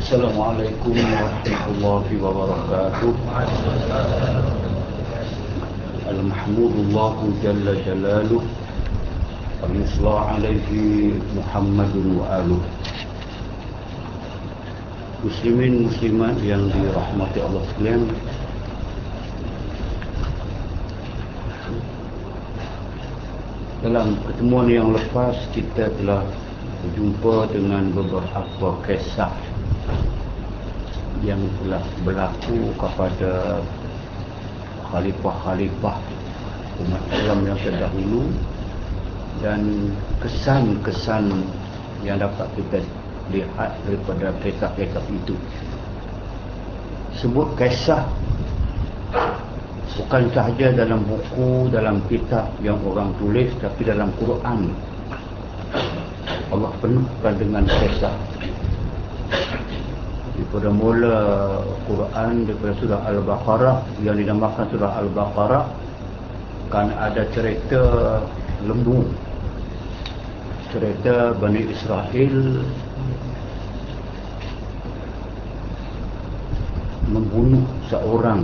Assalamualaikum warahmatullahi wabarakatuh. Al-mahmudullahu jalla jalaluh al-musla alaihi Muhammadun wa aluh. Muslimin muslimat yang dirahmati Allah sekalian, dalam pertemuan yang lepas kita telah berjumpa dengan beberapa kisah yang telah berlaku kepada khalifah-khalifah umat Islam yang terdahulu dan kesan-kesan yang dapat kita lihat daripada kisah-kisah itu. Sebut kisah bukan sahaja dalam buku, dalam kitab yang orang tulis, tapi dalam Quran Allah penuhkan dengan kisah. Daripada mula Quran, daripada surah Al-Baqarah yang dinamakan surah Al-Baqarah, kan ada cerita lembu, cerita Bani Israel membunuh seorang.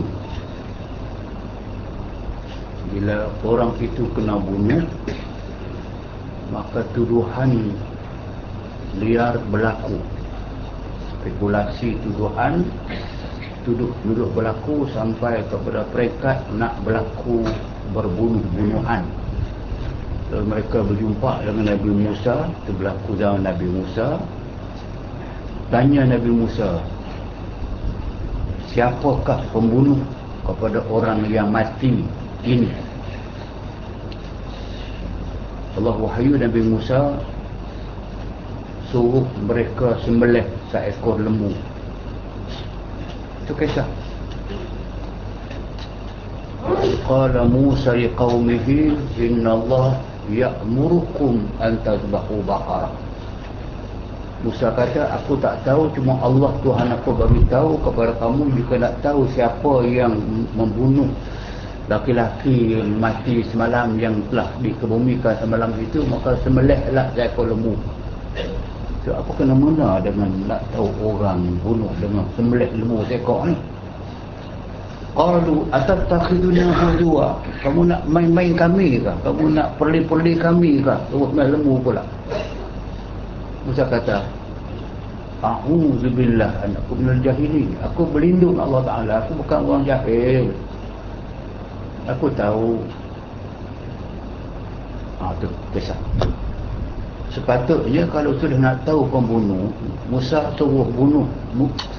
Bila orang itu kena bunuh, maka tuduhan liar berlaku. Spekulasi tuduhan tuduh berlaku sampai kepada peringkat nak berlaku berbunuh-bunuhan. Lalu mereka berjumpa dengan Nabi Musa, itu berlaku zaman Nabi Musa. Tanya Nabi Musa, siapakah pembunuh kepada orang yang mati ini? Allah wahyu Nabi Musa suruh mereka sembelih seekor lembu. Itu kisah. Qala Musa liqaumihi innallaha ya'murukum an tadhbahu baqarah. Musa kata, aku tak tahu, cuma Allah Tuhan aku bagi tahu kepada kamu, jika nak tahu siapa yang membunuh laki-laki yang mati semalam, yang telah dikebumikan semalam itu, maka sembelihlah seekor lembu. So, apa kena mena dengan nak tahu orang bunuh dengan sembelih lembu seekor ni? Qalu atattakhiduna huzwa, kamu nak main-main kami ke? Kamu nak perli-perli kami ke? Terus main lembu pula. Musa kata, a'udzubillah an akuna jahilin. Aku berlindung Allah Taala, aku bukan orang jahil. Aku tahu. Tu kisah. Sepatutnya kalau sudah nak tahu pembunuh, Musa suruh bunuh,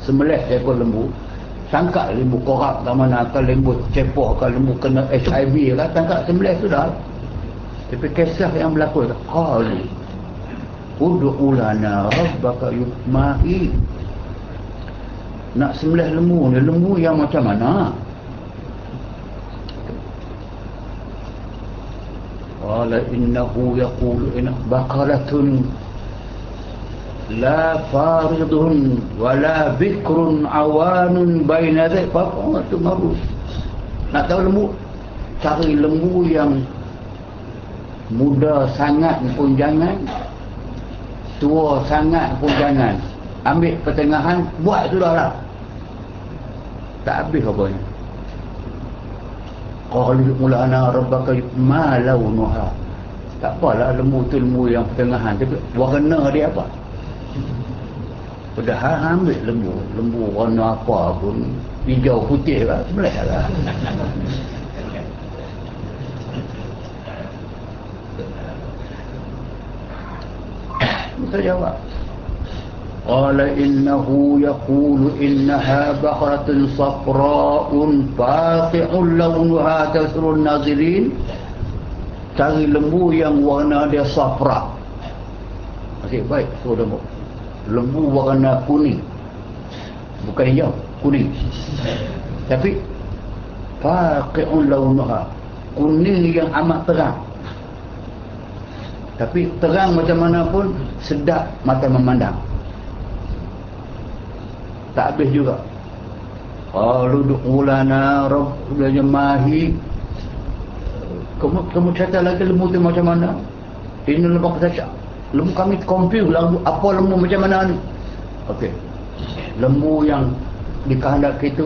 sembelih ekor lembu, tangkap lembu korak ke mana, ke lembu cepoh, ke lembu kena HIV ke, tangkap sembelih sudah. Tapi kisah yang berlaku, qalu ud'u lana rabbaka yukmahi. Nak sembelih lembu ni, lembu yang macam mana? Qala innahu yaqulu inna baqaratun la faridun wala bikrun awanun baina dhalik. Apa tu maru? Nak tahu lembu? Cari lembu yang muda sangat pun jangan, tua sangat pun jangan. Ambil pertengahan, buat sudahlah. Tak habis apanya. Qalu mulana rabbaka ma launuha. Tak apalah lembu tu lembu yang pertengahan, tapi warna dia apa? Padahal ambil lembu warna apa pun, hijau putih lah, sebelah lah. Musa jawab, qala innahu yaqulu innaha baqaratun safra'un faqi'un launuha tasrun nazirin. Cari lembu yang warna dia safra. Okey, baik, sudah lembu warna kuning, bukan hijau, kuning. Tapi faqi'un launuha, kuning yang amat terang. Tapi terang macam mana pun sedap mata memandang. Tak habis juga. Qalu du'u lana rabbul jamahi. Kamu cerita lagi lembu tu macam mana? Ini lembu saja. Lembu kami confuse lembu, apa lembu macam mana ni? Okey. lembu yang dikehendaki itu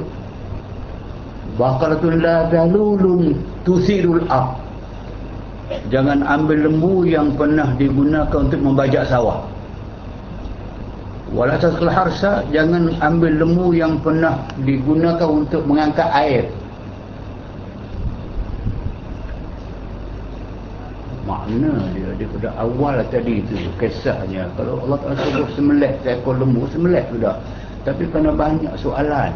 baqaratun la dalulun tusirul ard. Jangan ambil lembu yang pernah digunakan untuk membajak sawah. Wala tasqil harsa, jangan ambil lembu yang pernah digunakan untuk mengangkat air. Makna dia daripada awal tadi itu kisahnya. Kalau Allah Ta'ala suruh sembelih seekor lembu, sembelih sudah. Tapi kena banyak soalan.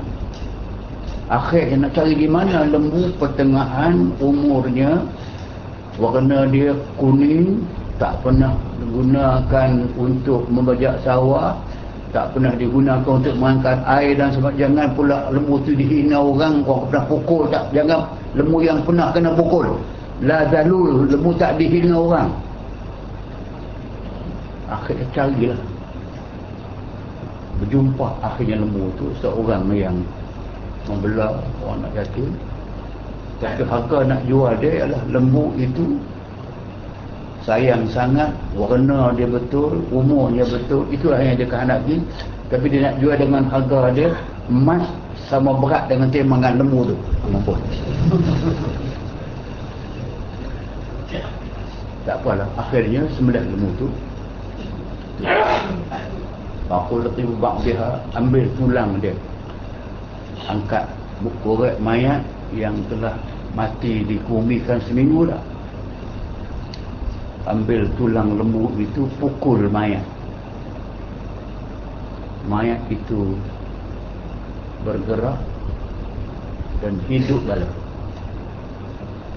Akhirnya nak cari di mana lembu pertengahan umurnya, warna dia kuning, tak pernah digunakan untuk membajak sawah, tak pernah digunakan untuk mengangkat air dan sebab. Jangan pula lembu tu dihina orang, kau pernah pukul tak. Jangan lembu yang pernah kena pukul. La zalul, lembu tak dihina orang. Akhirnya carilah, berjumpa akhirnya lembu tu seorang yang membelah orang nak yatim. Tapi harga nak jual dia ialah lembu itu sayang sangat, warna dia betul, umurnya betul, itulah yang dia kehendaki. Tapi dia nak jual dengan harga dia emas sama berat dengan timbangan lembu tu. Mampu. Tak apalah, akhirnya sembelih lembu tu. Aku letih ba'diha, ambil tulang dia, angkat korek mayat yang telah mati dikumikan seminggu dah. Ambil tulang lembu itu, pukul mayat. Mayat itu bergerak dan hidup balik.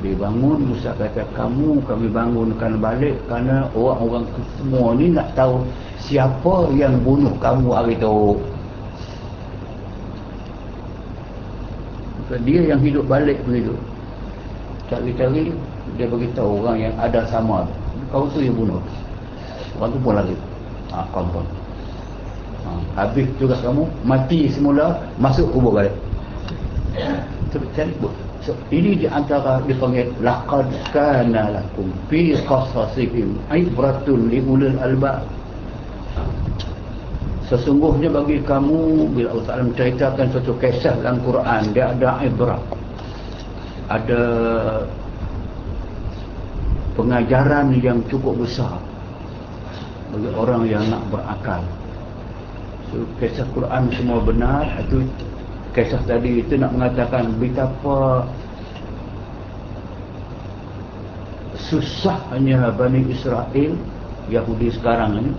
Dia bangun, Musa kata, kami bangunkan balik kerana orang-orang semua ni nak tahu siapa yang bunuh kamu hari tu. Dia yang hidup balik begitu. Cari-cari, dia beritahu orang yang ada sama, kau tu yang bunuh. Orang tu pun lari. Kau pun. Habis juga kamu, mati semula, masuk kubur balik. Cari pun. So, ini di antara dipanggil laqad kana lakum fi qasasihim ibratun li ulil albab. Sesungguhnya bagi kamu, bila Allah Ta'ala menceritakan suatu kisah dalam Quran, dia ada ibrah, ada pengajaran yang cukup besar bagi orang yang nak berakal. So, kisah Quran semua benar. Itu kisah tadi itu nak mengatakan betapa susahnya Bani Israel, Yahudi sekarang ini,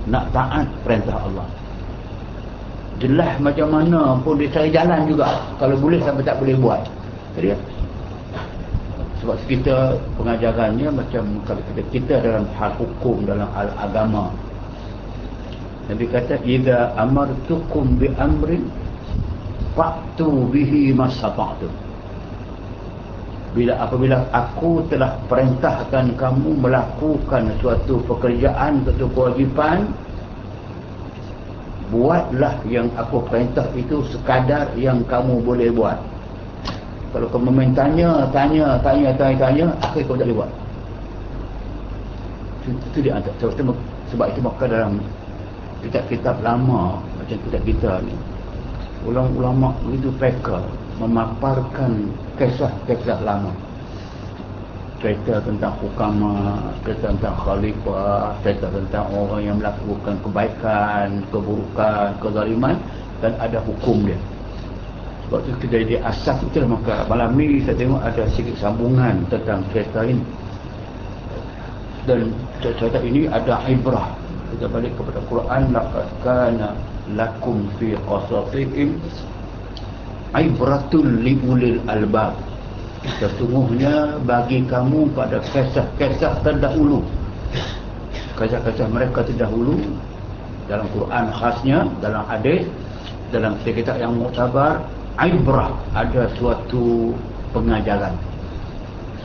nak taat perintah Allah. Jelas macam mana pun dia cari jalan juga, kalau boleh sampai tak boleh buat. Jadi sebab kita pengajarannya macam kalau kita dalam hal hukum, dalam hal agama, Nabi kata idza amartukum bi amrin fa'tu bihi mastata'tum. Apabila aku telah perintahkan kamu melakukan suatu pekerjaan, suatu kewajipan, buatlah yang aku perintah itu sekadar yang kamu boleh buat. Kalau kamu main tanya, akhir kau tak boleh buat. Itu dia antara. Sebab itu maka dalam kitab-kitab lama macam kitab kita ni, ulama begitu peka memaparkan kisah-kisah lama, cerita tentang hukama, cerita tentang khalifah, cerita tentang orang yang melakukan kebaikan, keburukan, kezaliman, dan ada hukum dia. Sebab itu kita jadi asas itu, maka malam ni saya tengok ada sedikit sambungan tentang cerita ini, dan cerita ini ada ibrah. Kita balik kepada Quran, laqad kana lakum fi qasasihim ibratun li ulil albab. Sesungguhnya bagi kamu pada kisah-kisah terdahulu, kisah-kisah mereka terdahulu, dalam Quran khasnya, dalam hadis, dalam kitab yang muktabar, ibrah, ada suatu pengajaran,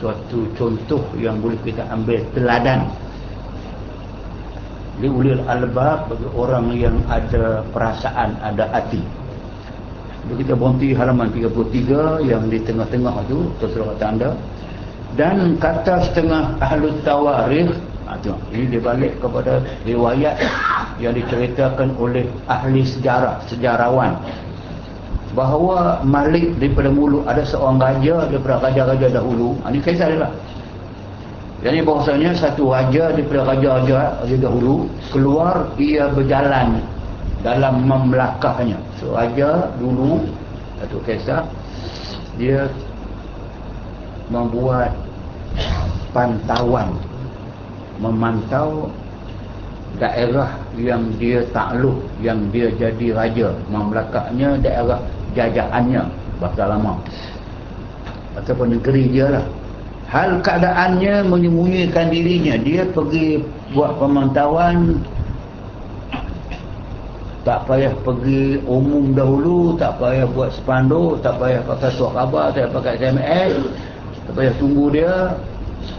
suatu contoh yang boleh kita ambil teladan. Li ulil albab, bagi orang yang ada perasaan, ada hati. Jadi kita berhenti halaman 33 yang di tengah-tengah tu, terserah kata anda. Dan kata setengah ahlu tawarikh, tengok, ini dia balik kepada riwayat yang diceritakan oleh ahli sejarah, sejarawan, bahawa Malik daripada Muluk ada seorang raja daripada raja-raja dahulu. Ini kisah dia lah. Jadi bahasanya satu raja daripada raja-raja dahulu keluar, ia berjalan dalam memlakahnya. So raja dulu, satu kisah, dia membuat pantauan, memantau daerah yang dia takluk, yang dia jadi raja. Memlakahnya daerah jajahannya, bahasa lama ataupun negeri dia lah. Hal keadaannya menyembunyikan dirinya. Dia pergi buat pemantauan, tak payah pergi umum dahulu, tak payah buat spanduk, tak payah pakai surat khabar, tak payah pakai SMS, tak payah tunggu dia.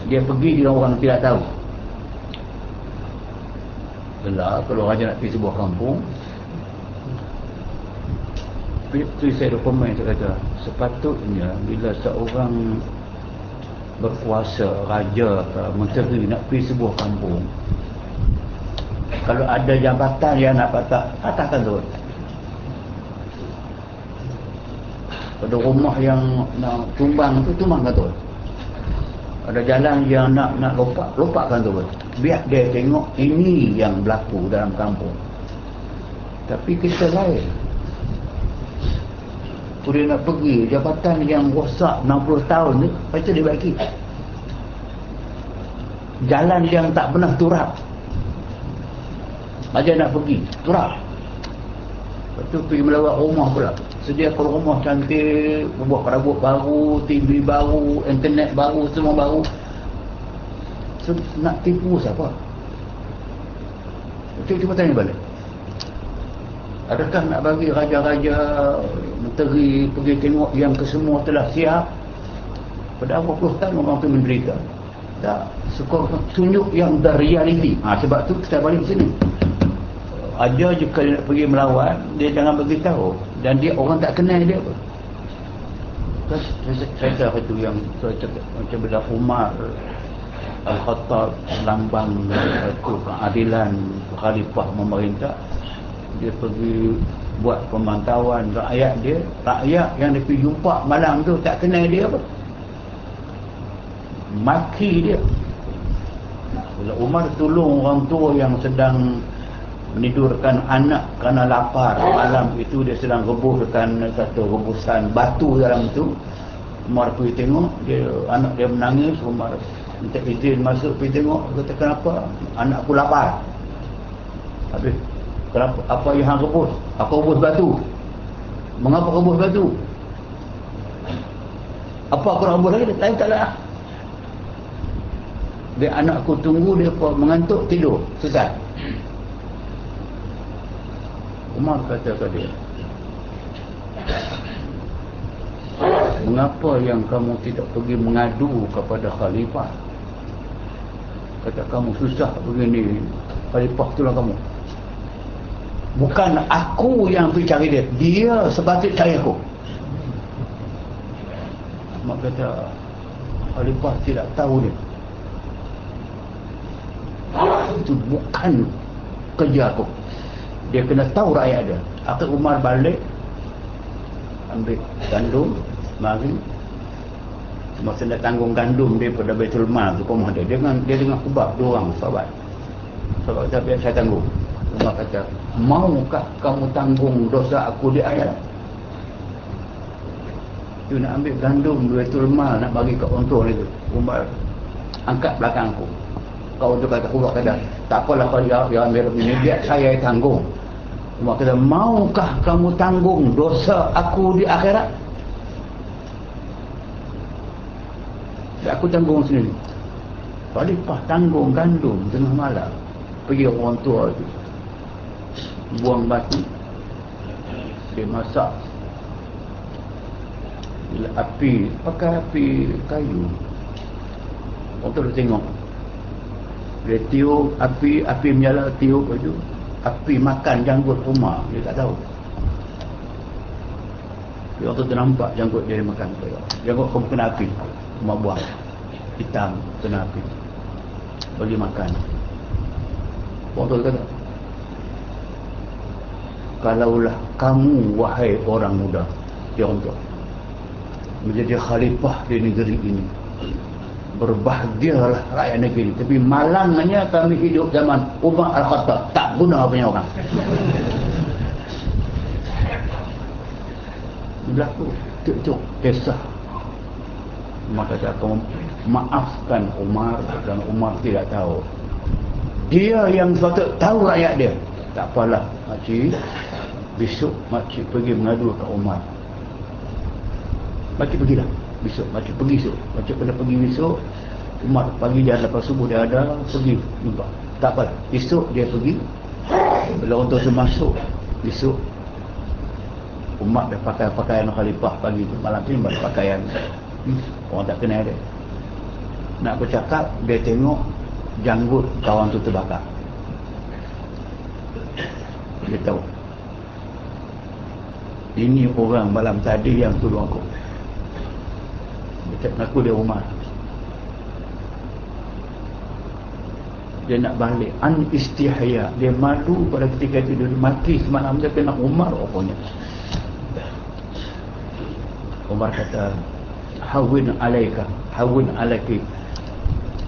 Dia pergi, dia orang tidak tahu. Belah, kalau raja nak pergi sebuah kampung, itu saya ada komen, saya kata sepatutnya bila seorang berkuasa, raja, menteri nak pergi sebuah kampung, kalau ada jabatan yang nak patahkan tu. Ada rumah yang nak tumbang tu, tumbangkan tu. Ada jalan yang nak lopakkan tu. Biar dia tengok ini yang berlaku dalam kampung. Tapi kita lain. Dia nak pergi jabatan yang rosak 60 tahun ni, macam dia bagi. Jalan yang tak pernah turap, aja nak pergi turap. Lepas tu pergi melawat rumah pula, sediakan rumah cantik, buat perabot baru, TV baru, internet baru, semua baru. So, nak tipu siapa? Cuba tanya balik, adakah nak bagi raja-raja, menteri pergi tengok yang kesemua telah siap? Pada 40 tahun orang tu menderita. Tak, suka tunjuk yang the reality. Sebab tu kita balik sini. Aja jika dia nak pergi melawat, dia jangan beritahu. Dan dia orang tak kenal dia pun. Saya kata tu yang macam bila Umar Al-Khattab, lambang keadilan khalifah memerintah, dia pergi buat pemantauan rakyat dia. Rakyat yang dia pergi jumpa malam tu tak kenal dia apa, maki dia. Bila Umar tolong orang tua yang sedang menidurkan anak kerana lapar, malam itu dia sedang rebuskan satu rebusan batu dalam itu. Umar pergi tengok, dia, anak dia menangis. Umar minta izin masuk pergi tengok. Kata, kenapa? Anakku lapar. Habis, kenapa? Apa yang hang rebus? Apa rebus batu? Mengapa rebus batu? Apa aku nak rebus lagi? Lain tak lah. Dia anakku tunggu, dia mengantuk, tidur, sesat. Umar kata ke dia, mengapa yang kamu tidak pergi mengadu kepada khalifah? Kata, kamu susah begini, khalifah itulah kamu. Bukan aku yang pergi cari dia, dia sepatut cari aku. Umar kata, khalifah tidak tahu dia. Itu bukan kerja aku. Dia kena tahu rakyat dia. Akhir Umar balik, ambil gandum, mari. Masa nak tanggung gandum daripada Baitul Mal tu rumah dia. Dia dengan Ubab, dua orang sahabat. Sahabat kata, biar saya tanggung. Umar kata, maukah kamu tanggung dosa aku di akhirat? Tu nak ambil gandum Baitul Mal, nak bagi kat untung itu. Umar angkat belakang aku. Kau tu kata, Umar kata, tak apalah kalau dia ambil ini, biar saya tanggung. Umar kata, maukah kamu tanggung dosa aku di akhirat? Biar aku tanggung sendiri. Khalifah tanggung gandum tengah malam, pergi orang tua tu, buang batu, dia masak. Bila api, pakai api kayu, orang tu dia tengok, dia tiup api menyala, tiup baju, api makan janggut rumah, dia tak tahu. Dia waktu tu nampak janggut dia makan. Janggut kamu kena api, rumah buang hitam kena api, bagi makan. Orang tu kata, kalaulah kamu wahai orang muda, dia orang tua, menjadi khalifah di negeri ini, berbahagialah rakyat negeri ini. Tapi malangnya kami hidup zaman Umar Al-Khattab, tak guna punya orang. Berlaku itu kisah. Maka kata aku maafkan Umar, dan Umar tidak tahu. Dia yang patut tahu rakyat dia. Tak apalah makcik, besok makcik pergi mengadu ke Umar. Makcik pergilah besok, makcik pergi besok. Makcik kena pergi besok. Umar pagi dia lepas subuh dia ada, pergi jumpa. Tak apalah, besok dia pergi. Bila orang tu masuk, besok Umar dah pakai pakaian khalifah pagi tu. Malam tu baru pakaian orang tak kenal dia. Nak bercakap, dia tengok janggut kawan tu terbakar. Dia tahu ini orang malam tadi yang tuduh aku. Dia cakap aku dia Umar. Dia nak balik istihya, dia malu pada ketika itu. Dia mati semalam dia kena Umar rupanya. Umar kata, hawin alaika, hawin alaiki,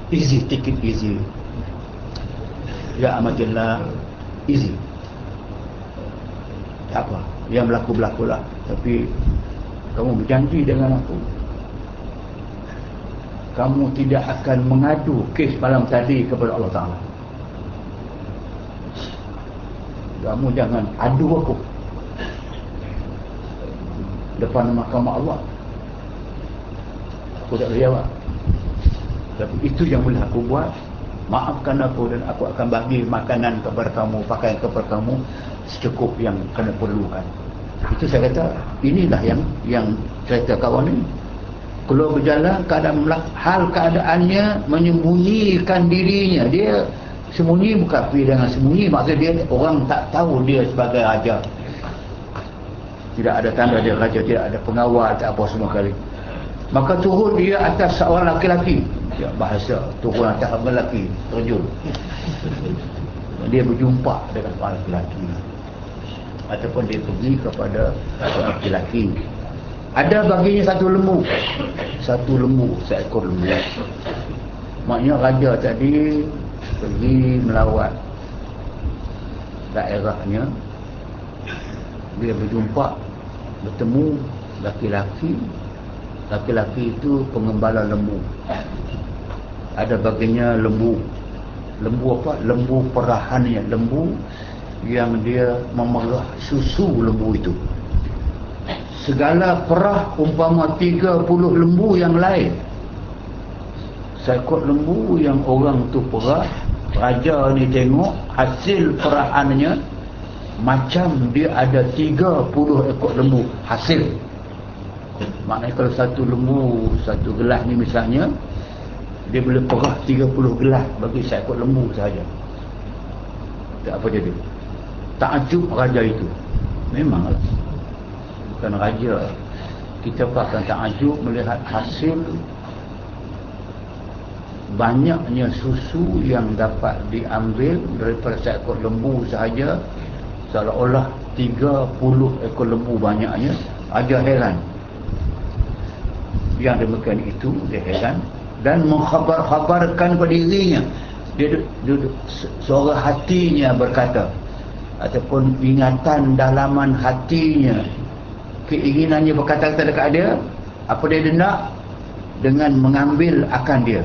easy, take it easy ya amatillah, easy. Tak apa, yang berlaku-berlakulah. Tapi kamu berjanji dengan aku, kamu tidak akan mengadu kes malam tadi kepada Allah Ta'ala. Kamu jangan adu aku depan mahkamah Allah. Aku tak boleh jawab. Tapi itu yang boleh aku buat. Maafkan aku dan aku akan bagi makanan kepada kamu, pakaian kepada kamu secukup yang kena perlukan. Itu saya kata, inilah yang cerita kawan ini. Keluar berjalan, hal keadaannya menyembunyikan dirinya. Dia sembunyi, bukan pergi dengan sembunyi. Maksudnya dia, orang tak tahu dia sebagai raja. Tidak ada tanda dia raja, tidak ada pengawal, tak apa semua kali. Maka turun dia atas seorang laki-laki. Ya, bahasa turun atas lelaki, terjun. Dia berjumpa dengan seorang laki-laki. Ataupun dia pergi kepada seorang laki-laki. Ada baginya satu lembu, seekor lembu. Maknanya raja tadi pergi melawat daerahnya. Dia bertemu laki-laki. Laki-laki itu pengembala lembu. Ada baginya lembu. Lembu apa? Lembu perahannya. Lembu yang dia memerah susu lembu itu. Segala perah umpama 30 lembu yang lain. Seekor lembu yang orang tu perah, raja ni tengok hasil perahannya, macam dia ada 30 ekor lembu hasil. Maknanya kalau satu lembu, satu gelas ni misalnya, dia boleh perah 30 gelas bagi seekor lembu sahaja. Tak apa jadi. Takjub raja itu. Memanglah. Bukan raja. Kita akan takjub melihat hasil banyaknya susu yang dapat diambil daripada seekor lembu sahaja. Seolah-olah 30 ekor lembu banyaknya. Raja heran. Yang demikian itu dia heran dan mengkhabar-khabarkan kepada dirinya. Dia suara hatinya berkata, ataupun ingatan dalaman hatinya, keinginannya berkata dekat dia, apa dia nak dengan mengambil akan dia.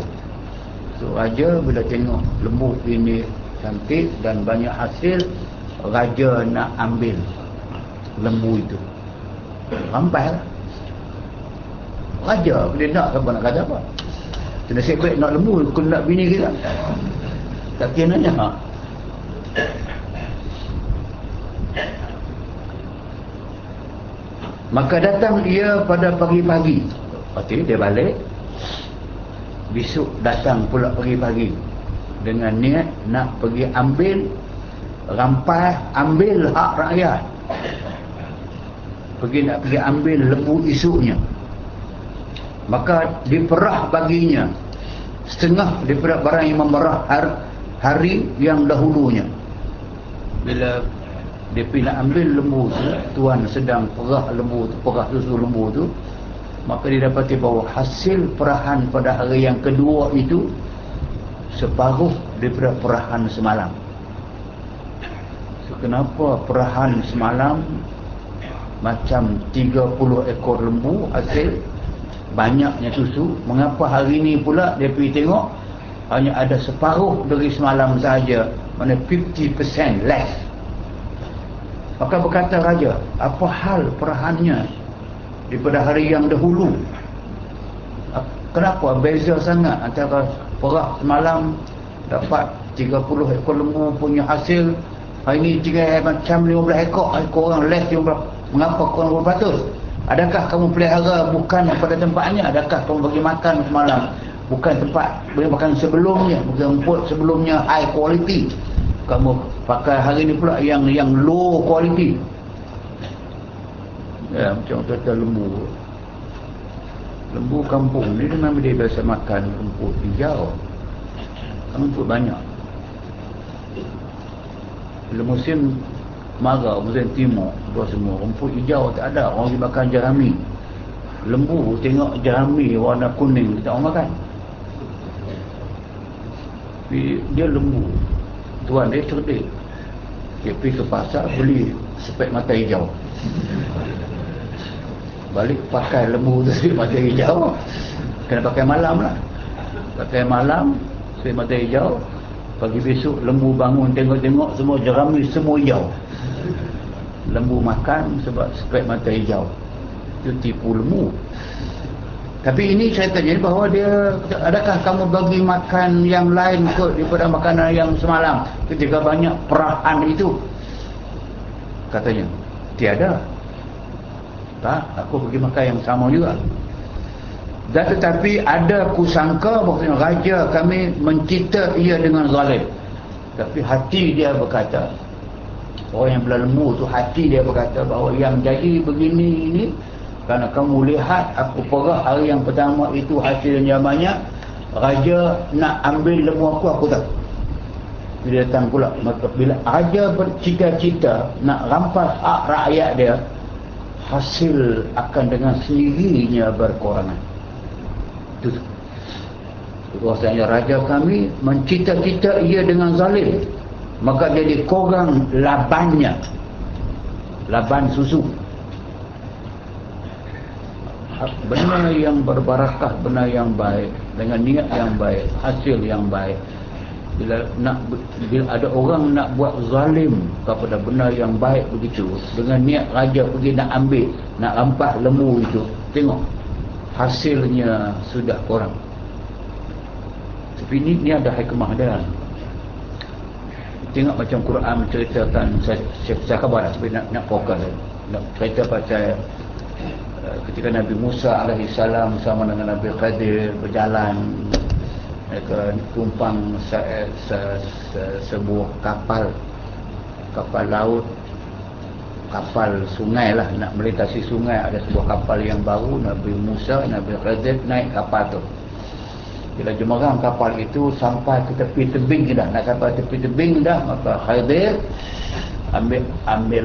So raja bila tengok lembu ini cantik dan banyak hasil, raja nak ambil lembu itu. Rampai lah. Raja bila nak, siapa nak kata apa? Nasib baik nak lembu, kena nak bini kita. Tak kira nanya. Maka datang dia pada pagi-pagi. Okey, dia balik. Besok datang pula pagi-pagi dengan niat nak pergi ambil rampai, ambil hak rakyat. Nak pergi ambil lembu esoknya. Maka diperah baginya setengah daripada barang yang memerah hari yang dahulunya. Bila dia pergi nak ambil lembu tu, tuan sedang perah lembu tu, perah susu lembu tu, maka dia dapati bahawa hasil perahan pada hari yang kedua itu separuh daripada perahan semalam. So, kenapa perahan semalam macam 30 ekor lembu hasil banyaknya susu, mengapa hari ini pula dia pergi tengok hanya ada separuh dari semalam saja, mana 50% less. Maka berkata raja, apa hal perahannya daripada hari yang dahulu? Kenapa beza sangat antara perah semalam dapat 30 ekor lembu punya hasil, hari ini tinggal macam 15 ekor, korang less 15. Mengapa korang berberatus? Adakah kamu pelihara bukan pada tempatnya? Adakah kamu bagi makan semalam bukan tempat bagi makan sebelumnya, bukan rumput sebelumnya high quality, kamu pakai hari ni pula yang low quality? Ya, macam kata lembu kampung ni memang dia biasa makan rumput hijau, rumput banyak. Bila musim marau, musim timur, dua semua rumput hijau tak ada, orang pergi makan jerami. Lembu tengok jerami warna kuning, kita orang makan. Dia lembu, tuan dia cerdik, dia pergi ke pasar beli spek mata hijau, balik pakai lembu tu spek mata hijau. Kena pakai malam lah, pakai malam spek mata hijau. Pagi besok lembu bangun tengok-tengok semua jerami semua hijau. Lembu makan sebab spek mata hijau. Itu tipu lembu. Tapi ini ceritanya bahawa dia, adakah kamu bagi makan yang lain kot daripada makanan yang semalam ketika banyak perahan itu? Katanya, tiada. Tak, aku bagi makan yang sama juga. Dan tetapi ada kusangka bahawa raja kami mencita ia dengan zalim. Tapi hati dia berkata, orang yang belah lembu tu, hati dia berkata bahawa yang jadi begini ini kerana kamu lihat aku perah hari yang pertama itu hasilnya banyak, raja nak ambil lembu aku tahu. Dia datang pula, maka bila raja bercita-cita nak rampas hak rakyat dia, hasil akan dengan sendirinya berkurangan. Itu bahasanya raja kami mencita-cita ia dengan zalim, maka dia dikorang labannya, laban susu. Benar yang berbarakah, benar yang baik, dengan niat yang baik, hasil yang baik. Bila ada orang nak buat zalim kepada benar yang baik begitu, dengan niat raja pergi nak ambil, nak rampas lembu itu, tengok hasilnya sudah kurang. Tapi ini ada hikmah dia. Tengok macam Quran menceritakan, saya khabar tapi nak fokus, nak cerita pasal ketika Nabi Musa alaihissalam sama dengan Nabi Khadir berjalan, mereka tumpang sebuah kapal laut, kapal sungai lah, nak melintasi sungai. Ada sebuah kapal yang baru, Nabi Musa, Nabi Khadir naik kapal tu. Bila jemerang kapal itu sampai ke tepi tebing dah, nak sampai tepi tebing dah, maka Khadir ambil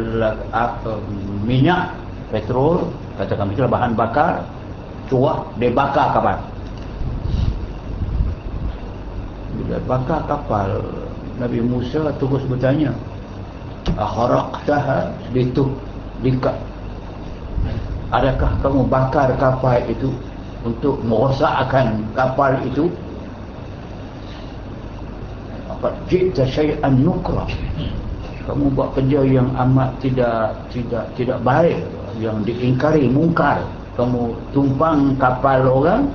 minyak petrol, katakan itulah bahan bakar, cuak, dia bakar kapal. Bila bakar kapal, Nabi Musa terus bertanya, akharaqtaha, dikat, adakah kamu bakar kapal itu untuk merosakkan kapal itu? Apa jita syai'an nukra, kamu buat kerja yang amat tidak baik, yang diingkari, mungkar. Kamu tumpang kapal orang,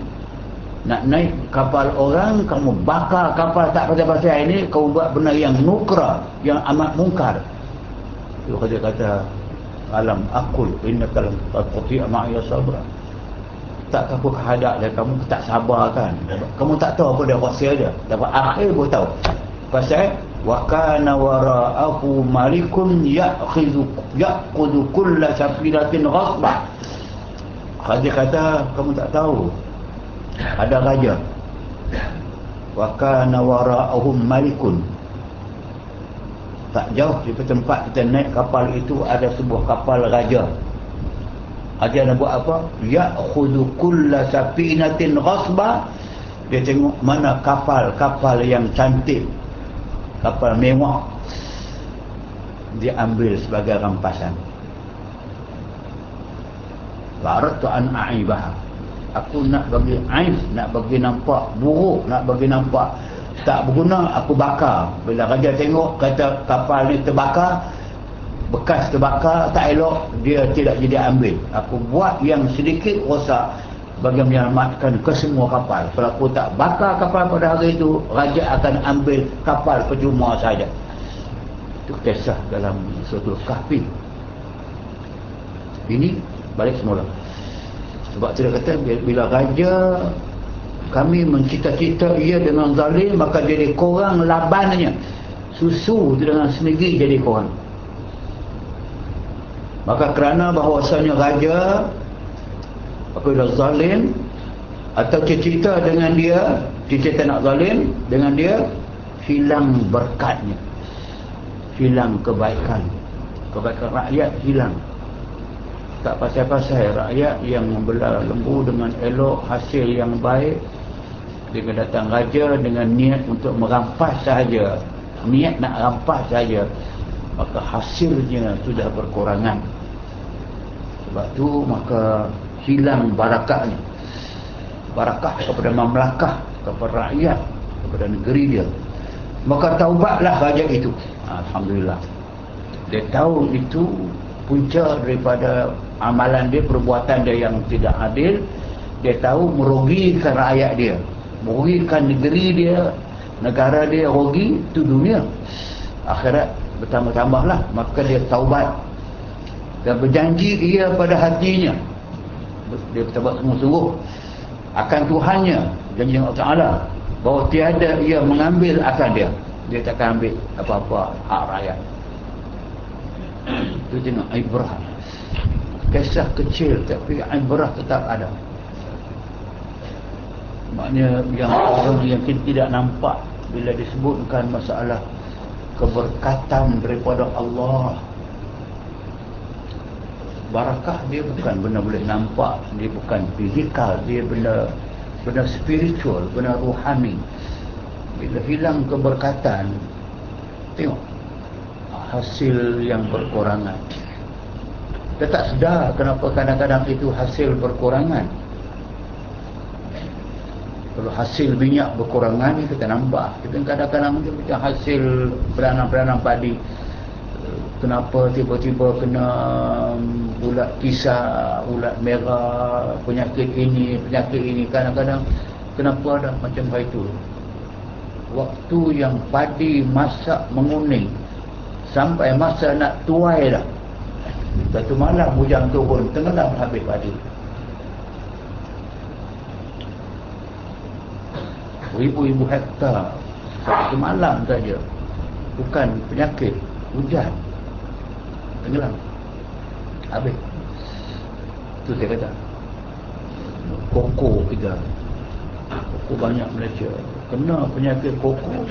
nak naik kapal orang, kamu bakar kapal tak pasal-pasal ini, kamu buat benda yang nukra, yang amat mungkar. Itu dia kata, alam akul innaka lam tastati' ma'iya sabra. Tak aku kehadap dia, kamu tak sabar kan? Kamu tak tahu apa dia rahsia dia. Dapat akhir pun tahu. Pasal wa kana wara'ahu malikun ya'khudhu kulla safinatin ghasba. Dia kata, kamu tak tahu, ada raja. Wa kana wara'ahum malikun, tak jauh dari tempat kita naik kapal itu ada sebuah kapal raja. Raja nak buat apa? Ya'khudhu kulla safinatin ghasba. Dia tengok mana kapal-kapal yang cantik, kapal mewah, dia ambil sebagai rampasan. Ba'aratu an a'ibah. Aku nak bagi aib, nak bagi nampak buruk, nak bagi nampak tak berguna, aku bakar. Bila raja tengok kata kapal ni terbakar, bekas terbakar, tak elok, dia tidak jadi ambil. Aku buat yang sedikit rosak bagi menyelamatkan ke semua kapal. Kalau aku tak bakar kapal pada hari itu, raja akan ambil kapal percuma saja. Itu kisah dalam Suratul Kahfi. Ini balik semula. Sebab tidak kata bila raja kami mencita-cita ia dengan zalim, maka jadi korang labannya. Susu itu dengan sendiri jadi korang. Maka kerana bahawasanya raja apabila zalim atau cita-cita dengan dia, cita-cita nak zalim dengan dia, hilang berkatnya, hilang kebaikan rakyat hilang. Tak pasal-pasal rakyat yang membelah lembu dengan elok, hasil yang baik, dengan datang raja dengan niat untuk merampas sahaja, niat nak rampas sahaja, maka hasilnya sudah berkurangan. Sebab tu maka hilang barakahnya, barakah kepada mamlakah, kepada rakyat, kepada negeri dia. Maka taubatlah raja itu. Alhamdulillah, dia tahu itu punca daripada amalan dia, perbuatan dia yang tidak adil. Dia tahu merugikan rakyat dia, merugikan negeri dia, negara dia rugi, itu dunia. Akhirat bertambah-tambahlah. Maka dia taubat dan berjanji ia pada hatinya, dia bertaubat sungguh-sungguh akan Tuhannya, janji Allah Ta'ala, bahawa tiada ia mengambil akan dia. Dia takkan ambil apa-apa hak rakyat. Itu tengok ibrah, kisah kecil tapi ibrah tetap ada. Maknanya yang orang yang kita tidak nampak bila disebutkan masalah keberkatan daripada Allah, barakah dia bukan benda boleh nampak, dia bukan fizikal, dia benda spiritual, benda rohani. Bila hilang keberkatan, tengok hasil yang berkurangan. Kita tak sedar kenapa kadang-kadang itu hasil berkurangan. Kalau hasil minyak berkurangan, kita nampak. Kita kadang-kadang macam hasil beranang-beranang padi, kenapa tiba-tiba kena ulat kisar, ulat merah, penyakit ini, kadang-kadang kenapa ada macam itu. Waktu yang padi masak menguning sampai masa nak tuai dah, satu malam hujan turun, tenggelam habis padi. Ribu-ribu hektar satu malam saja, bukan penyakit, hujan, tenggelam habis. Itu saya kata koko kita, koko banyak Malaysia kena penyakit koko.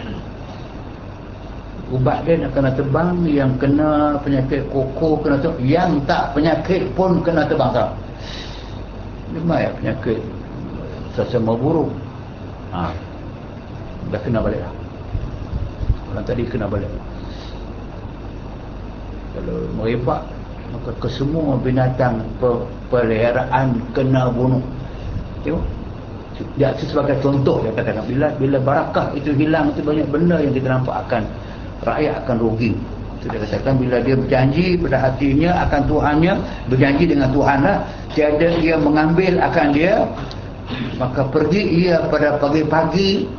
Ubat dia nak kena tebang, yang kena penyakit koko kena tebang, yang tak penyakit pun kena tebang tak. Memang ya penyakit sesama burung. Dah kena balik lah. Orang tadi kena balik. Kalau merebak, maka kesemua binatang peliharaan kena bunuh. Tengok. Dia sebagai contoh yang katakan bila barakah itu hilang, itu banyak benda yang kita nampak akan rakyat akan rugi. Itu dia katakan bila dia berjanji pada hatinya akan Tuhannya, berjanji dengan Tuhanlah, tiada ia mengambil akan dia, maka pergi ia pada pagi-pagi,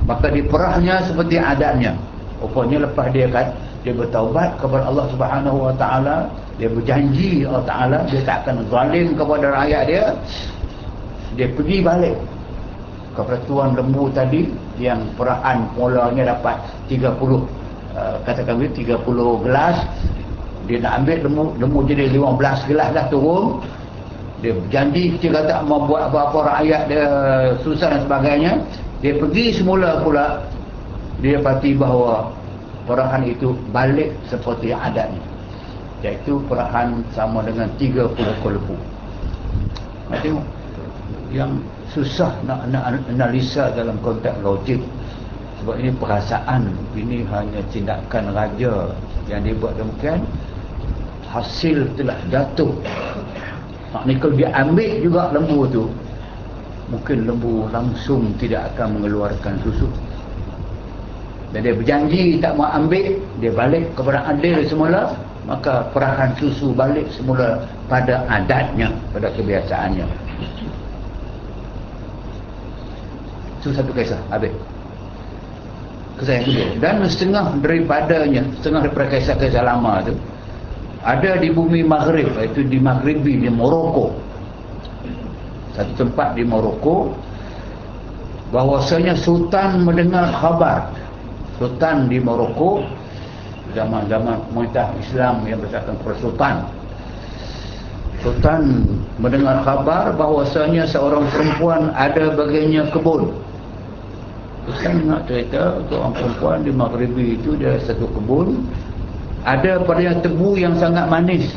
maka diperahnya seperti adatnya. Rupanya lepas dia bertaubat kepada Allah Subhanahu Wa Taala, dia berjanji Allah Taala dia tak akan zalim kepada rakyat dia. Dia pergi balik kepada tuan lembu tadi yang perahan mulanya dapat 30 katakan 30 gelas. Dia nak ambil lembu jadi 15 gelas dah turun. Dia berjanji dia kata mau buat apa-apa rakyat dia susah dan sebagainya. Dia pergi semula pula, dia dapati bahawa perahan itu balik seperti yang adanya, iaitu perahan sama dengan 30 ekor lembu. Tengok, yang susah nak analisa dalam konteks logik, sebab ini perasaan, ini hanya tindakan raja yang dibuat demikian, hasil telah jatuh. Maknanya kalau dia ambil juga lembu tu, mungkin lembu langsung tidak akan mengeluarkan susu. Dan dia berjanji tak mau ambil, dia balik kepada adil semula, maka perahan susu balik semula pada adatnya, pada kebiasaannya. Itu satu kisah, habis. Kisah yang kedua. Dan setengah daripada kisah-kisah lama tu ada di bumi Maghrib, iaitu di Maghribi, di Morocco. Satu tempat di Morocco, bahwasanya sultan mendengar khabar. Sultan di Morocco, zaman-zaman pemerintah Islam yang berdasarkan kepada sultan. Sultan mendengar khabar bahwasanya seorang perempuan ada bagiannya kebun. Sultan nak cerita seorang perempuan di Maghribi itu, dia satu kebun, ada padanya tebu yang sangat manis.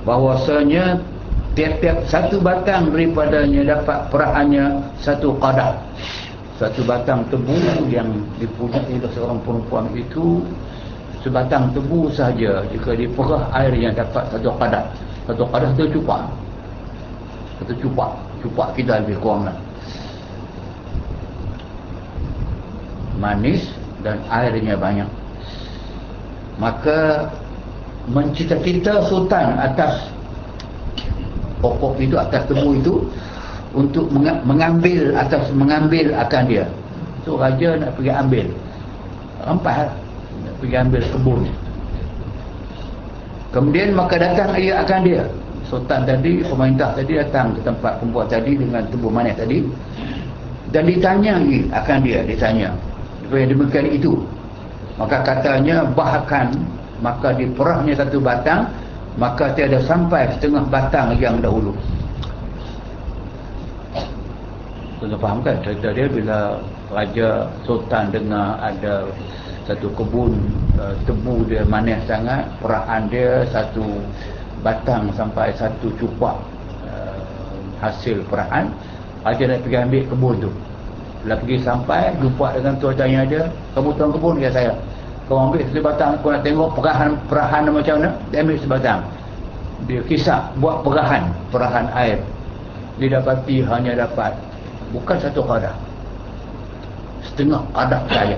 Bahwasanya tiap-tiap satu batang daripadanya dapat perahannya satu qadah. Satu batang tebu yang dipunyai oleh seorang perempuan itu, sebatang tebu sahaja, jika diperah airnya dapat satu qadah. Satu qadah itu cupak. Satu cupak kita lebih kurang lah. Manis dan airnya banyak. Maka mencita-cita sultan atas pokok itu, atas tebu itu, untuk mengambil akan dia. So raja nak pergi ambil, rampas lah, nak pergi ambil kebun. Kemudian maka datang ia akan dia. Sultan tadi, pemerintah tadi datang ke tempat perempuan tadi dengan tebu manis tadi, dan ditanya akan dia, ditanya supaya demikian itu. Maka katanya bahkan, maka diperahnya satu batang, maka tiada sampai setengah batang yang dahulu. Tuan faham kan cerita dia, bila raja sultan dengar ada satu kebun tebu dia manis sangat, perahan dia satu batang sampai satu cupak hasil perahan, raja nak pergi ambil kebun tu. Bila pergi sampai, jumpa dengan tuan tanya dia, kamu tuan kebun? Ya saya. Kau ambil satu batang, kau nak tengok perahan macam mana? Dia ambil sebatang. Dia kisah buat perahan air. Dia dapati hanya dapat bukan satu qadah, setengah qadah saja.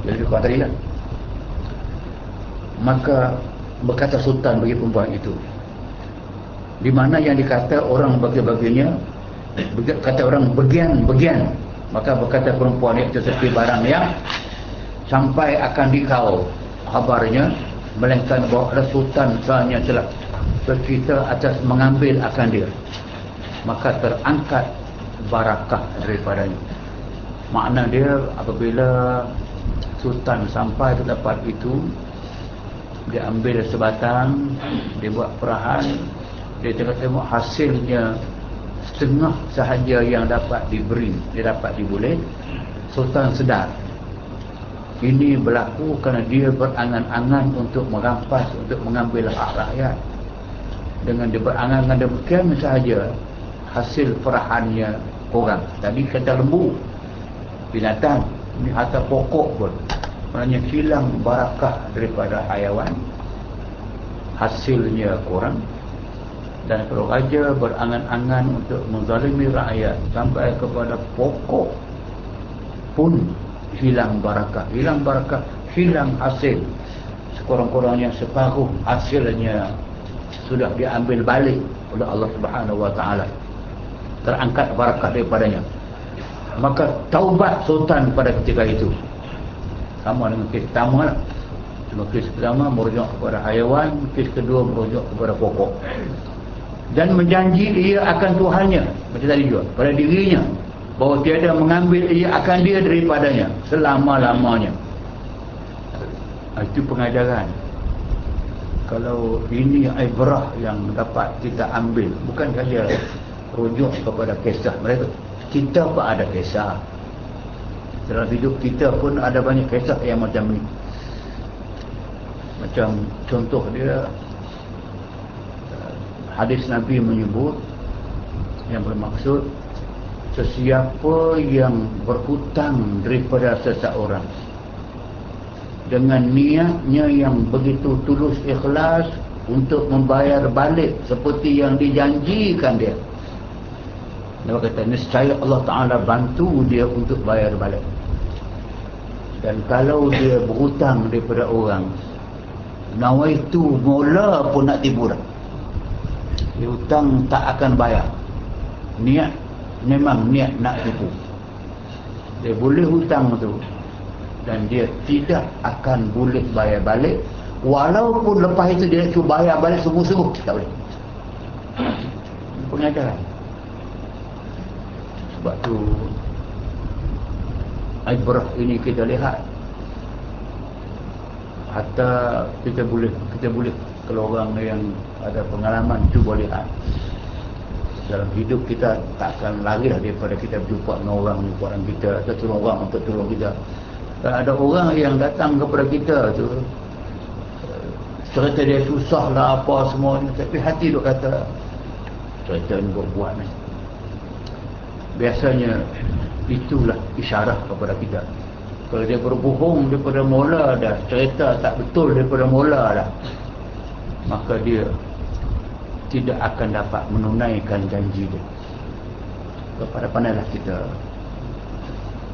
Jadi kau tadi lah. Maka berkata sultan bagi perempuan itu, di mana yang dikata orang bagi-baginya, kata orang bagian-bagian, maka berkata perempuan itu seperti barang yang sampai akan dikau kabarnya, melainkan bahawa ada sultan sebenarnya telah bercerita atas mengambil akan dia, maka terangkat barakah daripadanya. Makna dia, apabila sultan sampai ke tempat itu, dia ambil sebatang, dia buat perahan, dia tengok hasilnya setengah sahaja yang dapat diberi, dia dapat diboleh. Sultan sedar ini berlaku kerana dia berangan-angan untuk merampas, untuk mengambil hak rakyat. Dengan dia berangan-angan demikian sahaja, hasil perahannya kurang. Tadi kata lembu, binatang, ini harta pokok pun, maknanya hilang barakah daripada hayawan, hasilnya kurang. Dan kalau raja berangan-angan untuk menzalimi rakyat sampai kepada pokok pun hilang barakah, hilang hasil. Sekurang-kurangnya separuh hasilnya sudah diambil balik oleh Allah Subhanahu wa taala. Terangkat barakah daripadanya. Maka taubat sultan pada ketika itu. Sama dengan kes pertama lah. Cuma kes pertama merujuk kepada hayawan, kes kedua merujuk kepada pokok. Dan menjanji ia akan Tuhannya, macam tadi juga, pada dirinya, bahawa tiada mengambil ia akan dia daripadanya selama-lamanya. Itu pengajaran. Kalau ini ibrah yang dapat kita ambil, bukan saja rujuk kepada kisah mereka, kita pun ada kisah. Dalam hidup kita pun ada banyak kisah yang macam ni. Macam contoh dia, hadis Nabi menyebut yang bermaksud sesiapa yang berhutang daripada seseorang dengan niatnya yang begitu tulus ikhlas untuk membayar balik seperti yang dijanjikan dia, dia kata nescaya Allah Ta'ala bantu dia untuk bayar balik. Dan kalau dia berhutang daripada orang, nawaitu mula pun nak tipu dah, dia hutang tak akan bayar, niat memang niat nak tipu, dia boleh hutang tu dan dia tidak akan boleh bayar balik, walaupun lepas itu dia cuba bayar balik sungguh-sungguh, tak boleh. Pengajaran. Sebab tu ibrah ini kita lihat, hatta kita boleh kalau orang yang ada pengalaman cuba lihat dalam hidup kita, tak akan lari lah daripada kita berjumpa dengan orang kita atau tolong orang untuk tolong kita. Dan ada orang yang datang kepada kita tu cerita dia susah lah apa semua ni, tapi hati duk kata cerita ni buat ni. Biasanya itulah isyarat kepada kita. Kalau dia berbohong daripada mula dah, cerita tak betul daripada mula dah, maka dia tidak akan dapat menunaikan janji dia. Pandai-pandailah kita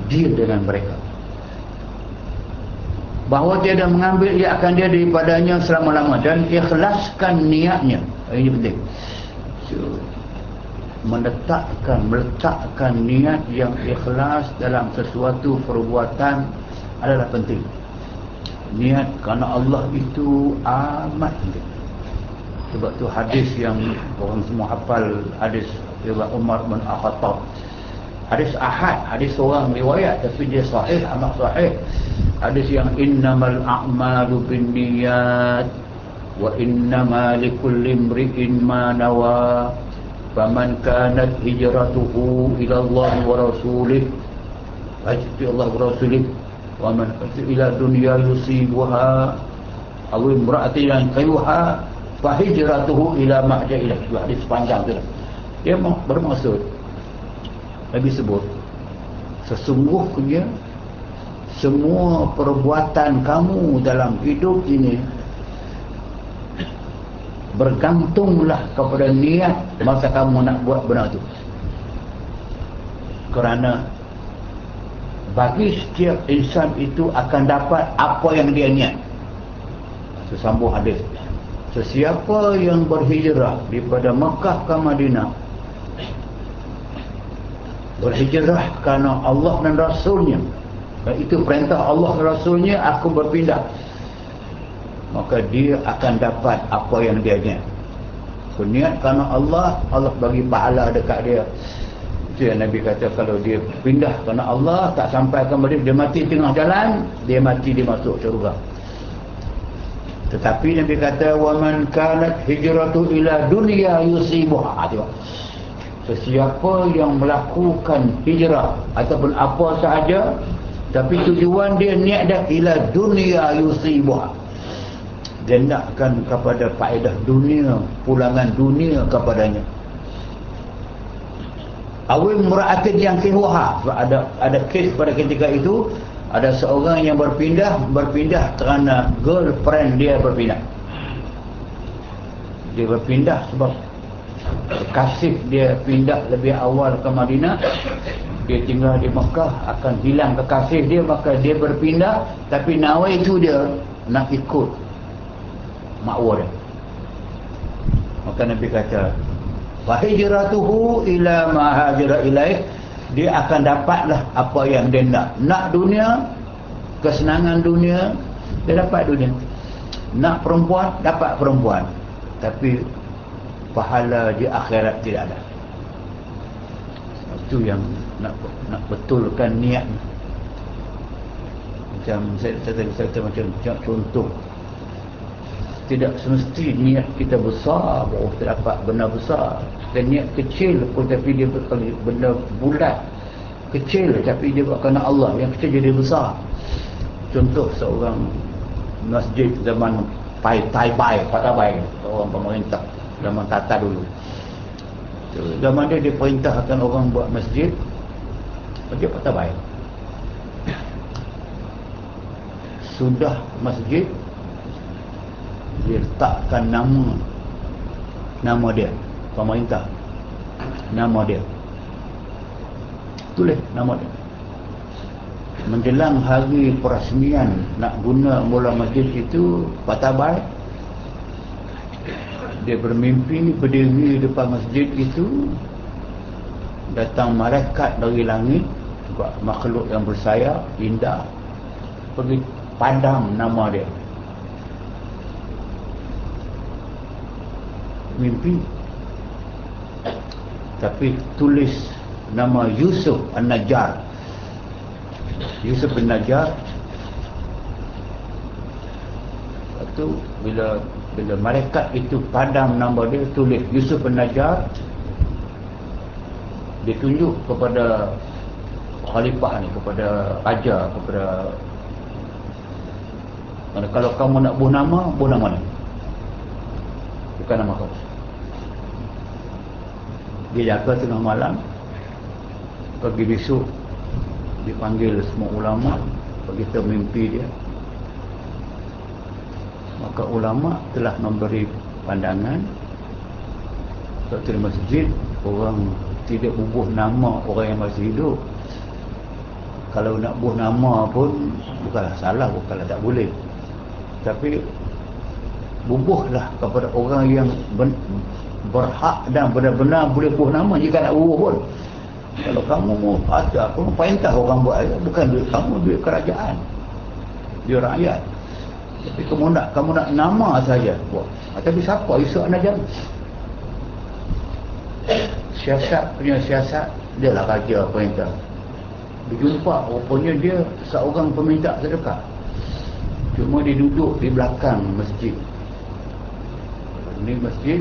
deal dengan mereka, bahawa dia dah mengambil ia akan dia daripadanya selama-lama, dan ikhlaskan niatnya. Ini penting. So, meletakkan niat yang ikhlas dalam sesuatu perbuatan adalah penting. Niat kerana Allah itu amat penting. Sebab tu hadis yang orang semua hafal, hadis riwayat Umar bin Khattab, hadis ahad, hadis orang riwayat tapi dia sahih, amat sahih. Hadis yang innamal a'malu binniyat wa innama likulli imri'in ma nawa faman kanat hijratuhu ila Allah wa rasulih Allah wa rasulih wa man ila dunya yusibuha aw imra'atin yankayuha fa hijratuhu ila ma ja'a ilaih. Hadis panjang tu. Dia bermaksud, Nabi sebut, sesungguhnya semua perbuatan kamu dalam hidup ini bergantunglah kepada niat masa kamu nak buat benar tu. Kerana bagi setiap insan itu akan dapat apa yang dia niat. Sesambung hadis, sesiapa yang berhijrah daripada Mekah ke Madinah, berhijrah kerana Allah dan Rasulnya, dan itu perintah Allah dan Rasulnya, aku berpindah, maka dia akan dapat apa yang dia niat. Niat kerana Allah, Allah bagi pahala dekat dia. Itu yang Nabi kata, kalau dia pindah kerana Allah, tak sampai ke Madinah, dia mati tengah jalan, dia mati, dia masuk syurga. Tetapi Nabi kata, waman kanat hijratu ila dunya yusibuha. Tengok, sesiapa yang melakukan hijrah ataupun apa sahaja, tapi tujuan dia niat dah ila dunya yusibuha, dia nakkan kepada faedah dunia, pulangan dunia kepadanya. Awil mura'atin yang kihuha, ada kes pada ketika itu, ada seorang yang berpindah kerana girlfriend dia berpindah. Dia berpindah sebab kasih dia pindah lebih awal ke Madinah, dia tinggal di Mekah, akan hilang kekasih dia, maka dia berpindah, tapi nawa itu dia nak ikut makwa dia. Maka Nabi kata, wa hijratuhu ila ma hajara ilaih, dia akan dapatlah apa yang dia nak dunia, kesenangan dunia, dia dapat dunia. Nak perempuan, dapat perempuan, tapi pahala di akhirat tidak ada. Itu yang nak betulkan niat. Macam saya macam contoh, tidak semesti niat kita besar baru kita dapat benda besar. Dan niat kecil pun tapi dia benda bulat, kecil tapi dia buat kerana Allah, yang kecil jadi besar. Contoh seorang masjid zaman Patabai, orang pemerintah zaman Tata dulu. Zaman dia perintahkan orang buat masjid Patabai. Sudah masjid, dia letakkan nama dia, pemerintah, nama dia, tulis nama dia. Menjelang hari perasmian nak guna mula masjid itu, Patabai, dia bermimpi berdiri depan masjid itu, datang malaikat dari langit, makhluk yang bersayap indah, pergi padam nama dia. Mimpi, tapi tulis nama Yusuf An-Najjar. Yusuf An-Najjar. Lepas tu bila malaikat itu padam nama dia, tulis Yusuf An-Najjar, dia tunjuk kepada khalifah ni, kepada raja, kepada, kalau kamu nak buh nama ni, bukan nama kau. Dia jaga tengah malam, pagi besok dipanggil semua ulama, beritahu mimpi dia. Maka ulama telah memberi pandangan, satu masjid orang tidak bubuh nama orang yang masih hidup. Kalau nak bubuh nama pun bukanlah salah, bukanlah tak boleh, tapi bubuhlah kepada orang yang berhak dan benar-benar boleh bubuh nama. Jika nak bubuh pun, kalau kamu ada, kamu perintah orang buat, bukan duit kamu, duit kerajaan, duit rakyat. Tapi kamu nak nama saja buat. Tapi siapa Yusuf An-Najjar? Siasat punya siasat, dia lah raja perintah. Berjumpa, rupanya dia seorang peminta sedekah, cuma dia duduk di belakang masjid. Ini masjid,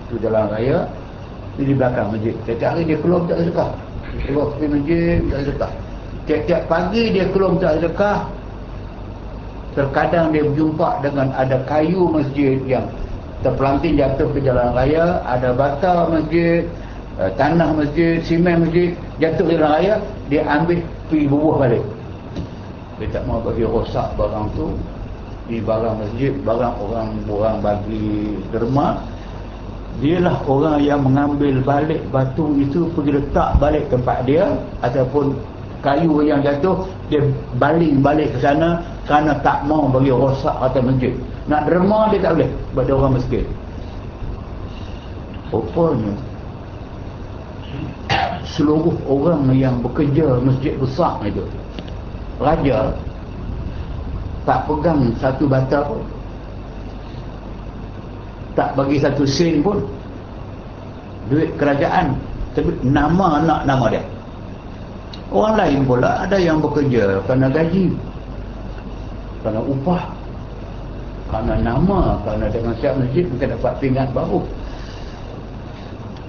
tu jalan raya, ini di belakang masjid. Setiap hari dia keluar minta sedekah, keluar pergi masjid minta sedekah. Tiap-tiap pagi dia keluar minta sedekah. Terkadang dia berjumpa dengan ada kayu masjid yang terpelanting jatuh ke jalan raya, ada bata masjid, tanah masjid, simen masjid jatuh ke jalan raya, dia ambil pergi bubuh balik. Dia tak mahu bagi rosak barang tu. Di barang masjid, barang orang bagi derma, dialah orang yang mengambil balik batu itu, pergi letak balik tempat dia, ataupun kayu yang jatuh dia baling balik ke sana, kerana tak mau bagi rosak atau masjid. Nak derma dia tak boleh pada orang miskin. Rupanya seluruh orang yang bekerja masjid besar itu, raja tak pegang satu bata pun, tak bagi satu sen pun duit kerajaan, tapi nama dia. Orang lain pula ada yang bekerja kerana gaji, kerana upah, kerana nama, kerana dengan siap masjid kita dapat pingat baru.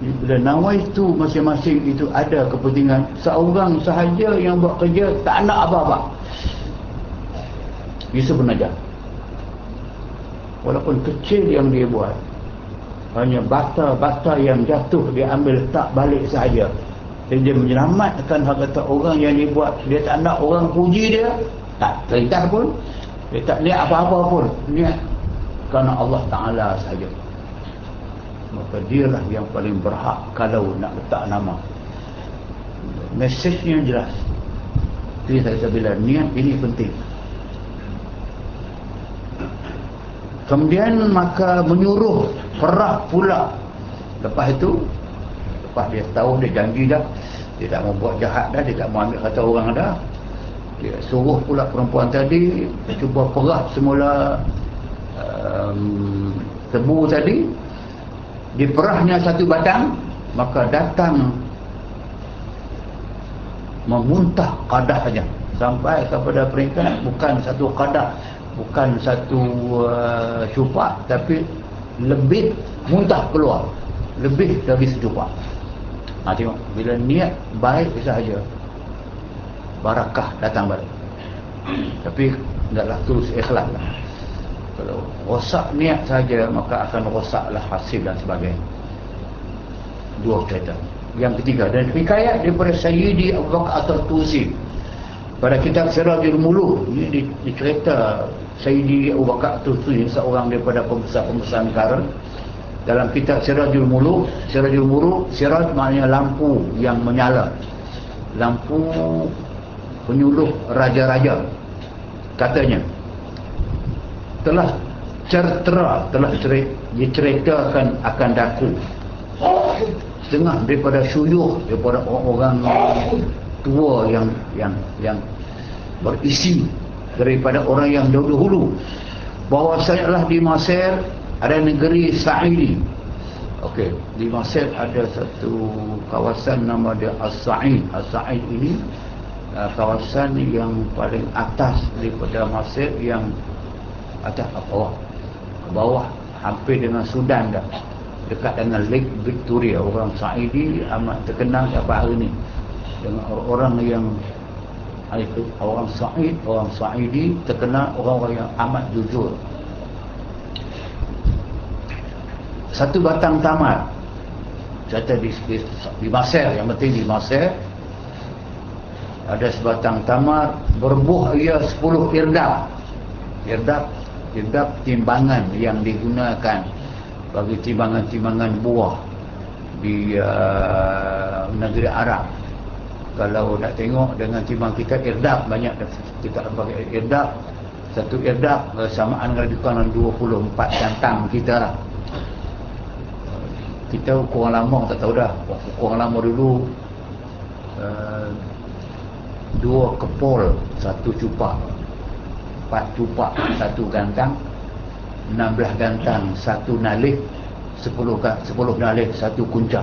Bila nama itu masing-masing itu ada kepentingan, seorang sahaja yang buat kerja tak nak apa-apa. Bisa An-Najjar, walaupun kecil yang dia buat, hanya bata-bata yang jatuh dia ambil letak balik sahaja. Dan dia menyelamatkan harta orang yang dia buat. Dia tak nak orang puji dia, tak perintah pun, dia tak niat apa-apa pun, niat kerana Allah Ta'ala sahaja. Maka dialah yang paling berhak kalau nak letak nama. Mesejnya jelas. Jadi saya bila niat ini penting. Kemudian maka menyuruh perah pula. Lepas itu, lepas dia tahu, dia janji dah, dia tak mau buat jahat dah, dia tak mau ambil kata orang dah, dia suruh pula perempuan tadi cuba perah semula tebu tadi. Diperahnya satu batang, maka datang memuntah qadah saja sampai kepada peringkat bukan satu qadah, bukan satu cupak, tapi lebih muntah keluar, lebih dari secupak. Tengok, bila niat baik sahaja, barakah datang balik. Tapi tidaklah terus ikhlas lah. Kalau rosak niat saja, maka akan rosaklah hasil dan sebagainya. Dua cerita. Yang ketiga, dan hikayat daripada Sayyidi Abu Bakar At-Tartuzi pada kitab Sirajul Muluk. Ini dicerita Sayyidi Abu Bakar At-Tartuzi, seorang daripada pembesar-pembesar negara. Dalam kitab Sirajul Muluk, siraj maknanya lampu yang menyala, lampu penyuluh raja-raja. Katanya telah diceritakan akan daku setengah daripada syuyukh, daripada orang-orang tua yang berisi daripada orang yang dahulu, bahwasanya di Mesir ada negeri Sa'idi. Okey, di Mesir ada satu kawasan nama dia As-Sa'id. As-Sa'id ini kawasan yang paling atas daripada Mesir, yang atas ke bawah hampir dengan Sudan dah, dekat dengan Lake Victoria. Orang Sa'idi amat terkenal sampai hari ni dengan orang yang orang Sa'idi terkenal, orang-orang yang amat jujur. Satu batang tamar kata di Mesir, yang penting di Mesir ada sebatang tamar berbuah ia 10 irdab. Irdab timbangan yang digunakan bagi timbangan-timbangan buah di negeri Arab. Kalau nak tengok dengan timbang kita, irdab banyak kita pakai irdab. Satu irdab samaan dengan 24 gantang kita lah. Kita kurang lama tak tahu dah. Kurang lama dulu 2 kepol 1 cupak, 4 cupak 1 gantang, 16 gantang 1 nalih, 10 nalih 1 kuncak.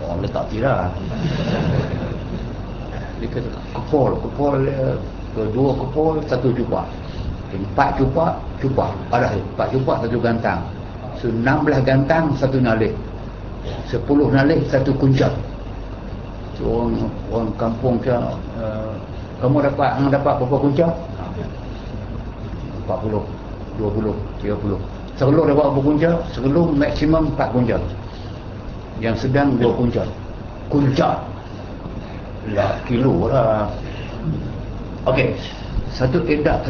Orang letak kira. Dia kata kepol 2 kepol 1 cupak, 4 cupak ada 4 cupak 1 gantang. So 16 gantang 1 nalih, 10 nalih 1 kuncak. So orang kampung saya, kamu dapat berapa kuncak? 40, 20, 30. Sekelur dapat berapa kuncak? Sekelur maksimum 4 kuncak. Yang sedang 2 kuncak. Kuncak lah kilo lah. Okey. Satu irdab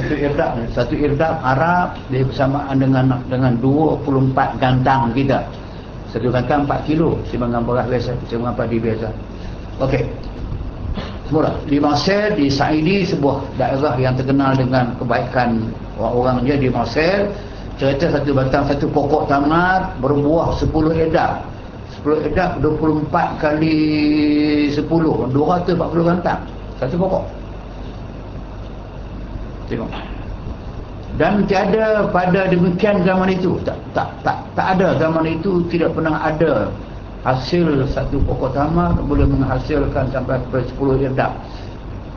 Arab dia bersamaan dengan 24 gantang kita. Satu gantang 4 kilo, timbangan beras biasa, timbangan padi biasa. Okey. Semula di Mesir, di Sa'idi, sebuah daerah yang terkenal dengan kebaikan orang-orangnya di Mesir, cerita satu batang, satu pokok tamar berbuah 10 irdab. 10 irdab 24 kali 10, 240 gantang satu pokok. Tengok. Dan tiada pada demikian zaman itu, tak ada zaman itu, tidak pernah ada hasil satu pokok tamar boleh menghasilkan sampai 10 irdab,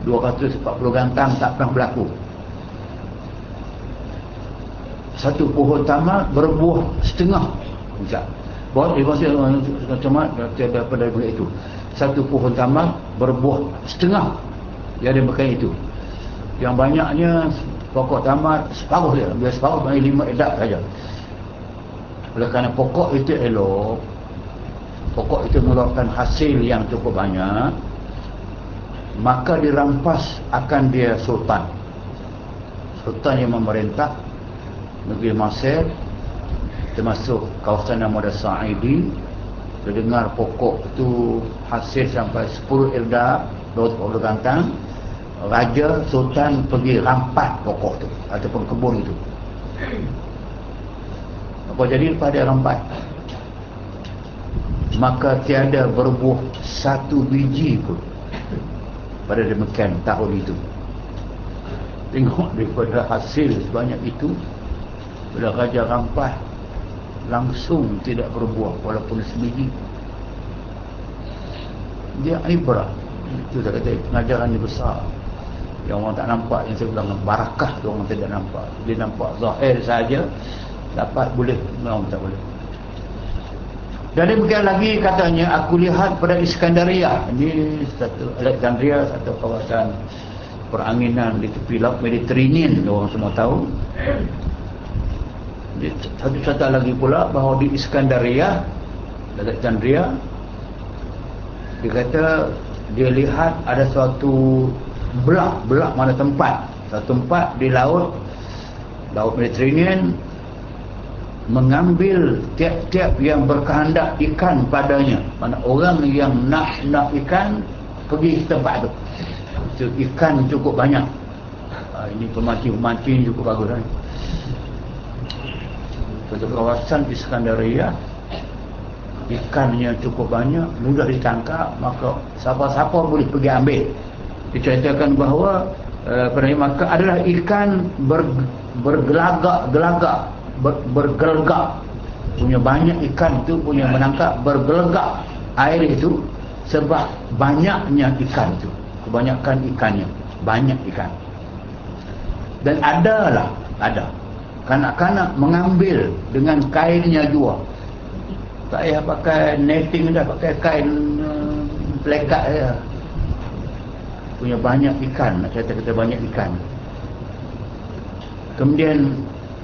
240 gantang, tak pernah berlaku. Satu pohon tamar berbuah setengah puncak. Bahawa di masa tamar tiada pada itu. Satu pohon tamar berbuah setengah, dia ada makan itu. Yang banyaknya pokok tamar separuh dia, biar separuh bagi 5 irdab saja. Oleh kerana pokok itu elok, pokok itu mengeluarkan hasil yang cukup banyak, maka dirampas akan dia sultan. Sultan yang memerintah negeri Mesir, termasuk kawasan nama dia Sa'idi. Dia dengar pokok itu hasil sampai 10 irdab, 20 gantang, raja sultan pergi rampas pokok tu ataupun kebun itu. Apa jadi pada rampas? Maka tiada berbuah 1 biji pun pada demikian tahun itu. Tengok daripada hasil sebanyak itu, bila raja rampas langsung tidak berbuah walaupun sebiji. Dia ibrah. Itu saya kata pengajaran yang besar yang orang tak nampak, yang saya bilang barakah tu orang tidak nampak. Dia nampak zahir saja dapat, boleh, orang tak boleh. Dan demikian lagi katanya, aku lihat pada Iskandaria, ini satu Alexandria, satu kawasan peranginan di tepi laut Mediterranean, orang semua tahu. Satu cerita lagi pula bahawa di Iskandaria, Alexandria, dia kata dia lihat ada suatu belak mana tempat, satu tempat di laut Mediterranean, mengambil tiap-tiap yang berkehendak ikan padanya. Mana orang yang nak ikan pergi ke tempat tu, ikan cukup banyak. Ini pemancing cukup bagus kan. Satu kawasan Iskandaria, ikannya cukup banyak, mudah ditangkap, maka siapa-siapa boleh pergi ambil. Diceritakan bahawa maka adalah ikan bergelagak, punya banyak ikan tu punya menangkap, bergelagak air itu sebab banyaknya ikan itu, kebanyakan ikannya, banyak ikan. Dan ada kanak-kanak mengambil dengan kainnya jua, tak payah pakai netting dah, pakai kain plekat saja. Punya banyak ikan, nak kata banyak ikan. Kemudian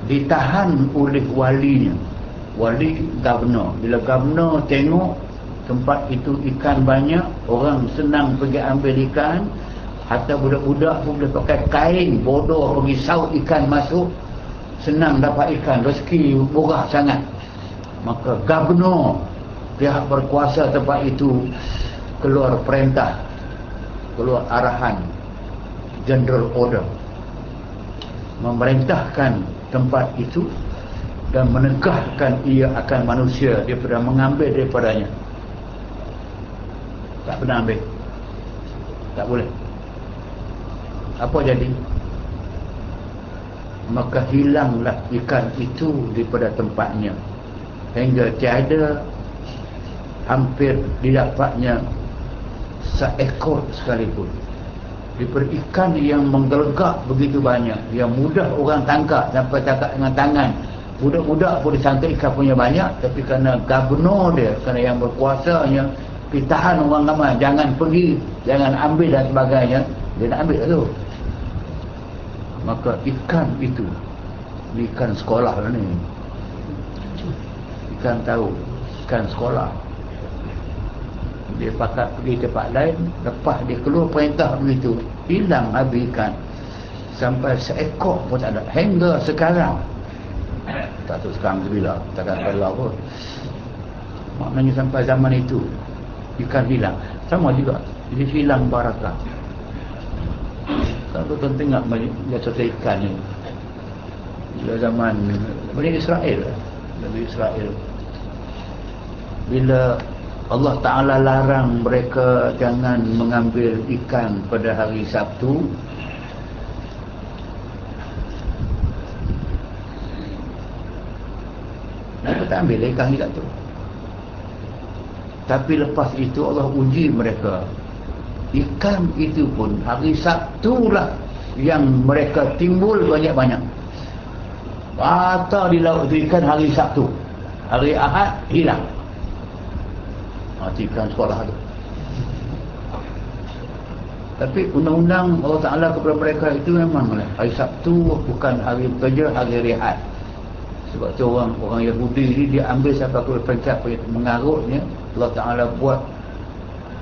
ditahan oleh walinya, wali governor. Bila governor tengok tempat itu ikan banyak, orang senang pergi ambil ikan, hatta budak-budak pun boleh pakai kain bodoh pergi saut ikan masuk, senang dapat ikan, rezeki murah sangat. Maka governor, pihak berkuasa tempat itu, keluar perintah, keluar arahan, general order, memerintahkan tempat itu dan menegahkan ia akan manusia daripada mengambil daripadanya. Tak pernah ambil, tak boleh. Apa jadi? Maka hilanglah ikan itu daripada tempatnya, hingga tiada hampir didapatnya seekor sekalipun. Daripada ikan yang menggelegak begitu banyak, yang mudah orang tangkap sampai tangkap dengan tangan, budak-budak pun disangka ikan punya banyak, tapi kerana governor dia, kerana yang berkuasanya, pitahan orang ramai, jangan pergi, jangan ambil dan sebagainya, dia nak ambil tu. Maka ikan itu, ikan sekolah lah ni, ikan tahu, ikan sekolah, dia pakat pergi tempat lain, lepas dia keluar perintah begitu, hilang habis ikan, sampai seekor pun tak ada hingga sekarang. Tak tahu sekarang bila, takkan kalau pun, maknanya sampai zaman itu ikan hilang. Sama juga, jadi hilang barakah. Kalau tuan tengok biasa ikan ni, bila zaman Bani Israel, bila Allah Ta'ala larang mereka jangan mengambil ikan pada hari Sabtu, mereka tak ambil ikan ni tu. Tapi lepas itu Allah uji mereka. Ikan itu pun hari Sabtu lah yang mereka timbul banyak-banyak. Patah di laut itu ikan hari Sabtu, hari Ahad hilang. Ikan sekolah tu. Tapi undang-undang Allah Ta'ala kepada mereka itu memang hari Sabtu bukan hari bekerja, hari rehat. Sebab tu orang Yahudi ni dia ambil sampai ke peringkat mengarutnya, Allah Ta'ala buat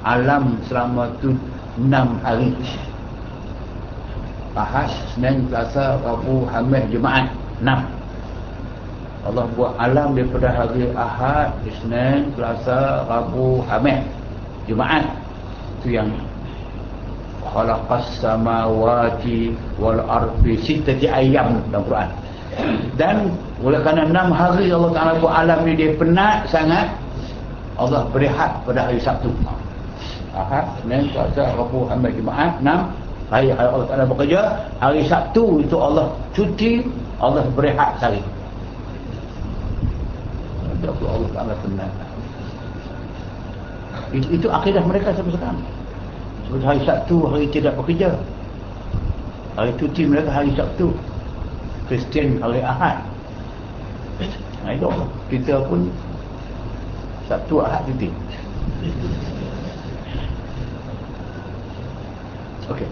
alam selama tu 6 hari. Ahad, Senin, Selasa, Rabu, Khamis, Jumaat, 6. Allah buat alam daripada hari Ahad, Isnin, Selasa, Rabu, Khamis, Jumaat. Itu yang khalaqas samawati wal ardi sittati ayyam dalam Quran. Dan oleh kerana 6 hari Allah Ta'ala buat alam ni dia penat sangat, Allah berehat pada hari Sabtu. Ahad, Senin, Selasa, Rabu, Khamis, Jumaat, 6 hari Allah Ta'ala bekerja. Hari Sabtu itu Allah cuti, Allah berehat sehari. Allah Ta'ala penat. Itu akidah mereka sampai sekarang. Sebab hari Sabtu hari tidak bekerja, hari cuti mereka hari Sabtu. Kristian hari Ahad. Itu kita pun Sabtu, Ahad, cuti. Okey.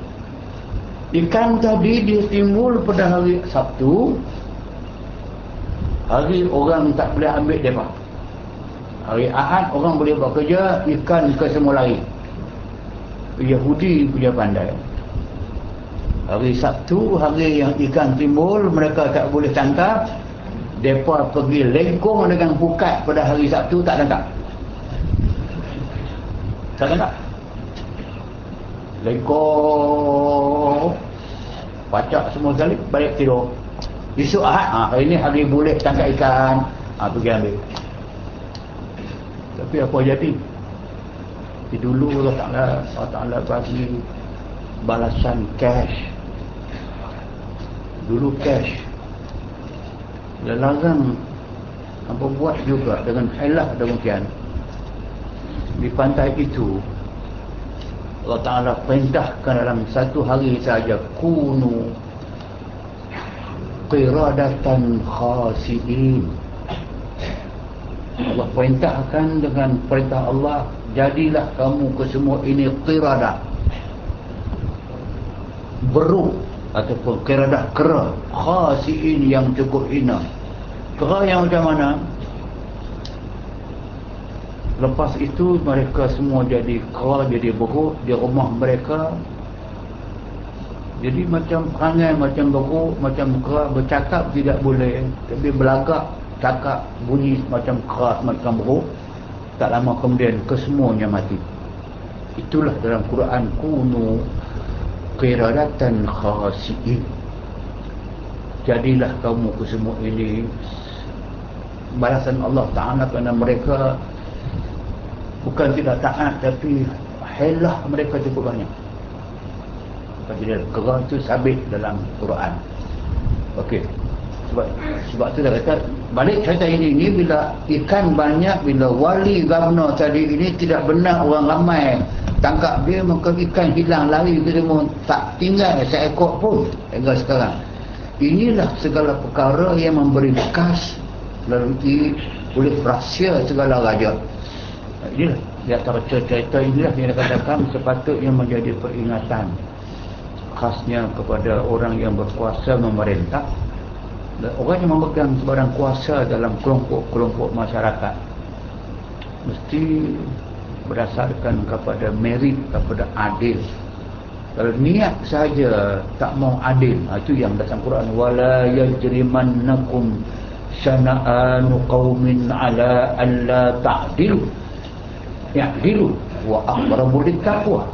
Ikan tadi dia timbul pada hari Sabtu. Hari orang tak boleh ambil mereka. Hari Ahad orang boleh buat kerja, ikan ke semua lari. Yahudi punya pandai. Hari Sabtu, hari yang ikan timbul, mereka tak boleh tangkap. Mereka pergi lengkung dengan pukat pada hari Sabtu, tak tangkap. Tak tangkap. Lengkung, pacak semua sekali, balik tidur. Esok Ahad, hari ni hari boleh tangkap ikan, pergi ambil. Tapi apa jadi? Dulu Allah Ta'ala bagi balasan cash. Dulu cash. Dia larang apa buat juga dengan hilah demikian. Di pantai itu Allah Ta'ala perintahkan dalam satu hari saja, kunu qiradatan khasi'in. Allah perintahkan dengan perintah Allah, jadilah kamu ke semua ini qiradah, beruk ataupun qiradah kera, khasi'in yang cukup hina. Kera yang macam mana? Lepas itu mereka semua jadi kera, jadi beruk di rumah mereka. Jadi macam perangai, macam beruk, macam kera, bercakap tidak boleh, tapi belagak, cakap, bunyi macam kera, macam beruk. Tak lama kemudian kesemuanya mati. Itulah dalam Quran, kunu qiradatan khasi'in. Jadilah kamu ke semua ini. Balasan Allah Ta'ala kerana mereka bukan tidak taat, tapi hilah mereka cukup banyak. Jadi kera itu sabit dalam Quran. Okey. Sebab tu dah kata, balik cerita ini bila ikan banyak, bila wali governor tadi ini tidak benar orang ramai tangkap dia, maka ikan hilang lari ke semua, tak tinggal seekor pun hingga sekarang. Inilah segala perkara yang memberi bekas lalui oleh rahsia segala raja. Inilah di antara cerita inilah yang dikatakan sepatutnya menjadi peringatan khasnya kepada orang yang berkuasa memerintah. Orang yang memegang sebarang kuasa dalam kelompok-kelompok masyarakat mesti berdasarkan kepada merit, kepada adil. Kalau niat saja tak mau adil, itu yang dalam Quran, wala yajrimannakum syana'anu qaumin ala alla ta'dilu ya'dilu wa aqrabu lit-taqwa.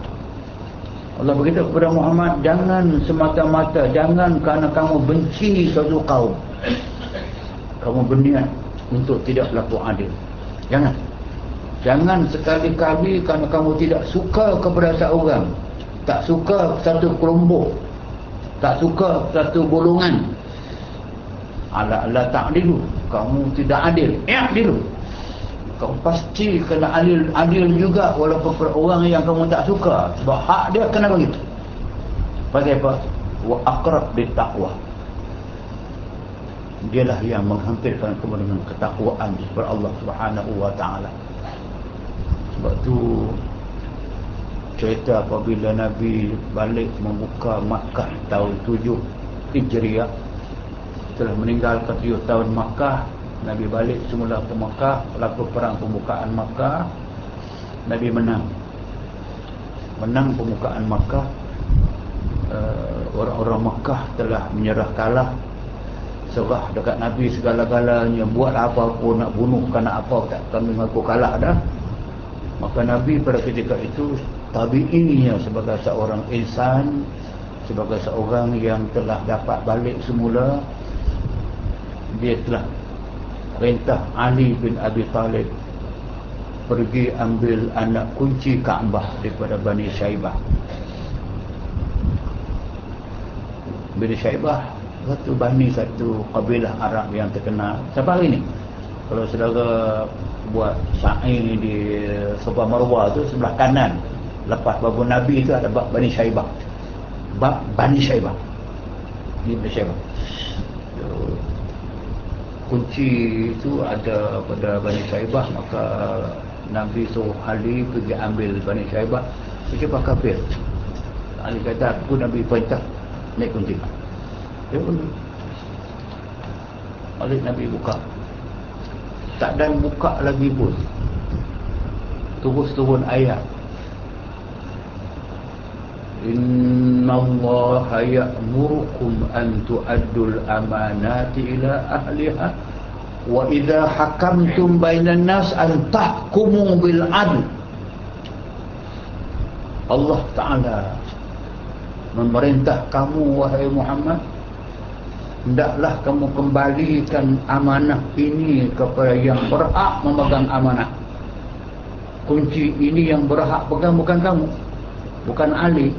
Allah berkata kepada Muhammad, jangan semata-mata, jangan kerana kamu benci suatu kaum, kamu berniat untuk tidak berlaku adil. Jangan sekali-kali kerana kamu tidak suka kepada seorang, tak suka satu kelompok, tak suka satu golongan, ala ta'dilu, kamu tidak adil, i'dilu, kamu pasti kena adil juga walaupun pada orang yang kamu tak suka, sebab hak dia kena bagi. Pasal apa? Wa aqrab lit taqwa, dialah yang menghampirkan kepada dengan ketakwaan kepada Allah Subhanahu wa taala. Sebab tu cerita apabila Nabi balik membuka Makkah tahun 7 Hijriah, setelah meninggalkan 7 tahun Makkah, Nabi balik semula ke Makkah, berlaku perang pembukaan Makkah. Nabi menang pembukaan Makkah. Orang-orang Makkah telah menyerah kalah, serah dekat Nabi segala-galanya, buat apa pun, nak bunuh kerana apa, tak, kami mengaku kalah dah. Maka Nabi pada ketika itu tabi'inya sebagai seorang insan, sebagai seorang yang telah dapat balik semula, dia telah perintah Ali bin Abi Talib pergi ambil anak kunci Kaabah daripada Bani Syaibah. Bani Syaibah satu Bani, satu kabilah Arab yang terkenal sampai hari ni. Kalau saudara buat sa'i di Safa Marwah tu, sebelah kanan lepas babu Nabi itu ada bab Bani Syaibah, bab Bani Syaibah di Bani Syaibah. kunci itu ada pada Bani Saibah, maka Nabi suruh Ali pergi ambil Bani Saibah. Siapa kafir? Ali kata, aku Nabi perintah naik kunci. Dia pun balik Nabi buka. Tak ada buka lagi pun, terus turun ayat, Innallaha ya'murukum an tu'addul amanati ila ahliha wa idza hakamtum bainan nas an tahkumu bil adl. Allah Ta'ala memerintah kamu, wahai Muhammad, hendaklah kamu kembalikan amanah ini kepada yang berhak memegang amanah. Kunci ini yang berhak pegang bukan kamu, bukan Ali,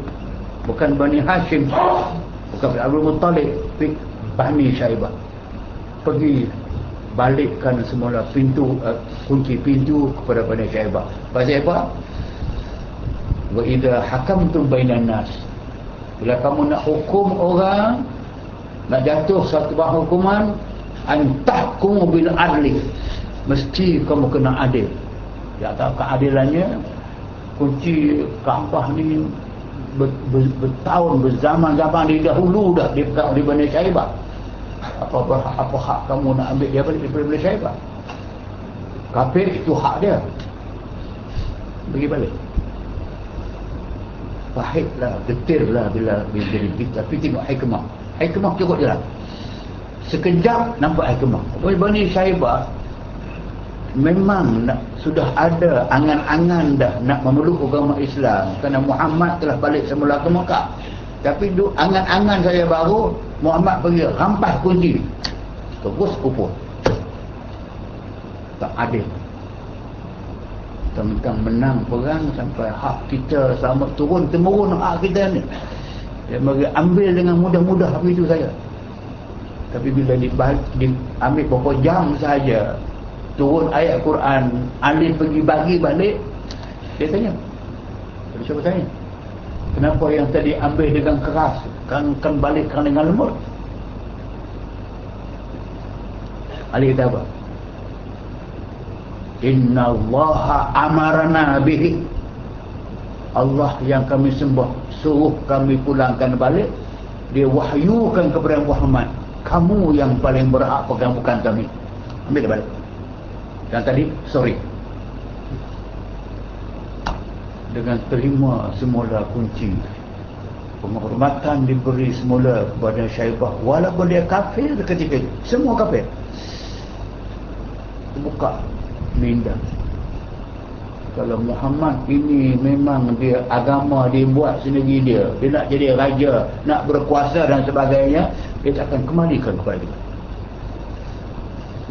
bukan Bani Hashim, bukan Abdul Muttalib, Bani Saibah. Pergi balikkan semula pintu, kunci pintu kepada Bani Saibah. Bani Saibah, wa idza hakamtum bainan nas, bila kamu nak hukum orang, nak jatuh satu hukuman, antahkumu bil adli, mesti kamu kena adil. Ya, tak keadilannya, kunci Kaabah ni bertahun, berzaman-zaman di dahulu dah dipegang di Bani Saibah. Apa hak kamu nak ambil dia balik daripada Bani Saibah? Kafir itu hak dia, bagi balik. Pahitlah, getirlah bila tapi tengok hikmah. Hikmah cukup jelas. Sekejap nampak hikmah. Bani Saibah memang sudah ada angan-angan dah nak memeluk agama Islam, kerana Muhammad telah balik semula ke Mekah. Tapi angan-angan saya baru, Muhammad pergi rampas kunci, terus kupur. Tak adil. Tentang menang perang sampai hak kita selamat turun-temurun hak kita ni, dia bagi ambil dengan mudah-mudah begitu saja. Tapi bila diambil beberapa jam saja, turun ayat Quran, Ali pergi bagi balik, dia tanya, siapa tanya, kenapa yang tadi ambil dengan keras kan balikkan dengan lembut? Ali kata apa? Innallaha amarna bihi, Allah yang kami sembah suruh kami pulangkan balik. Dia wahyukan kepada Muhammad, kamu yang paling berhak pegang, bukan kami. Ambil dia balik. Dan tadi sorry, dengan terima semula kunci, penghormatan diberi semula kepada Saibah, walaupun dia kafir ketika itu, semua kafir. Buka minda, kalau Muhammad ini memang dia agama dia buat sendiri, dia nak jadi raja, nak berkuasa dan sebagainya, dia akan kembalikan kepada dia.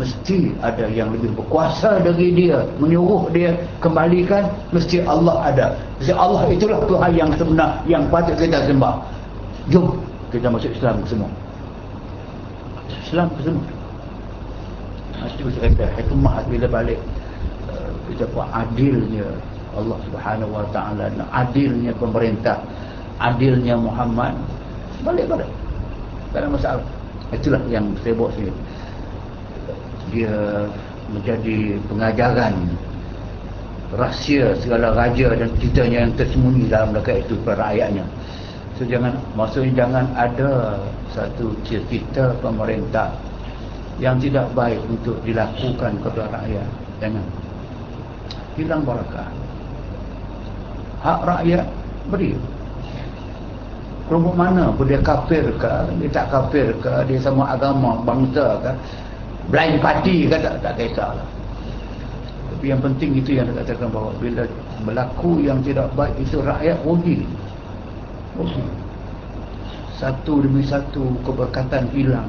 Mesti ada yang lebih berkuasa dari dia, menyuruh dia kembalikan. Mesti Allah ada. Mesti Allah itulah Tuhan yang sebenar, yang patut kita sembah. Jom kita masuk Islam semua. Islam semua. Mesti kita kata hikmah bila balik, kita buat adilnya Allah Subhanahu Wa Taala, adilnya pemerintah, adilnya Muhammad. Balik. Tak ada masalah. Itulah yang saya buat sini. Dia menjadi pengajaran rahsia segala raja dan ceritanya yang tersembunyi dalam dekat itu kepada rakyatnya. So maksudnya jangan ada satu cerita pemerintah yang tidak baik untuk dilakukan kepada rakyat. Jangan. Hilang barakah. Hak rakyat beri. Kelompok mana pun, dia kafir ke, dia tak kafir ke, dia sama agama, bangsa ke, blind party ke, tak kisahlah. Tapi yang penting itu yang saya katakan, bahawa bila berlaku yang tidak baik itu, rakyat rugi. Satu demi satu keberkatan hilang.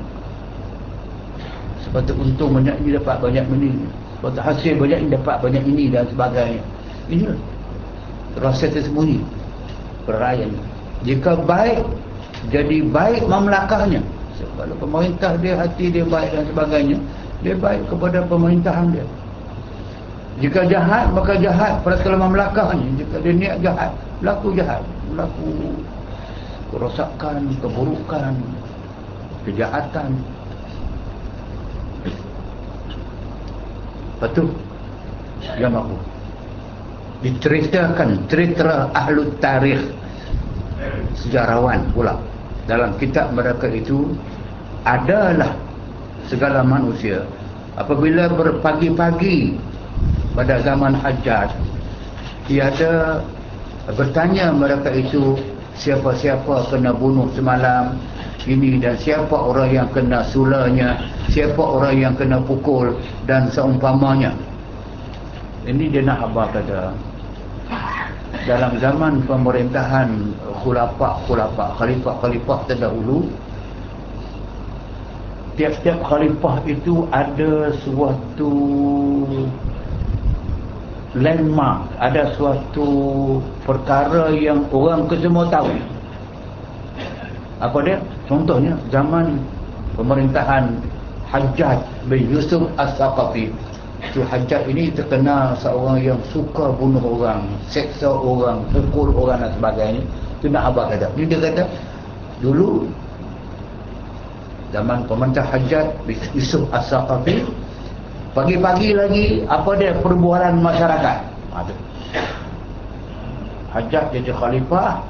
Sepatut untung banyak ini dapat banyak ini, sepatut hasil banyak ini dapat banyak ini dan sebagainya. Inilah rahsia tersembunyi rakyat. Jika baik, jadi baik mamlakahnya. Kalau pemerintah dia hati dia baik dan sebagainya, dia baik kepada pemerintahan dia. Jika jahat, maka jahat pada segala mamlakahnya. Jika dia niat jahat, berlaku jahat, berlaku kerosakan, keburukan, kejahatan. Lepas tu yang aku diceritakan cerita ahli tarikh, sejarawan pula, dalam kitab mereka itu adalah segala manusia apabila berpagi-pagi pada zaman Hajjaj, tiada bertanya mereka itu siapa-siapa kena bunuh semalam ini, dan siapa orang yang kena sulanya, siapa orang yang kena pukul dan seumpamanya. Ini dia nak abah kata, dalam zaman pemerintahan khalifah terdahulu, tiap-tiap khalifah itu ada suatu landmark, ada suatu perkara yang orang kesemua tahu. Apa dia? Contohnya zaman pemerintahan Hajjaj bin Yusuf As-Saqafi. So, Hajjaj ini terkenal seorang yang suka bunuh orang, seksa orang, pukul orang dan sebagainya. Itu nak abang kata. Dia kata, dulu zaman pemerintah Hajjaj bin Yusuf As-Saqafi, pagi-pagi lagi apa dia perbualan masyarakat. Hajjaj jadi khalifah,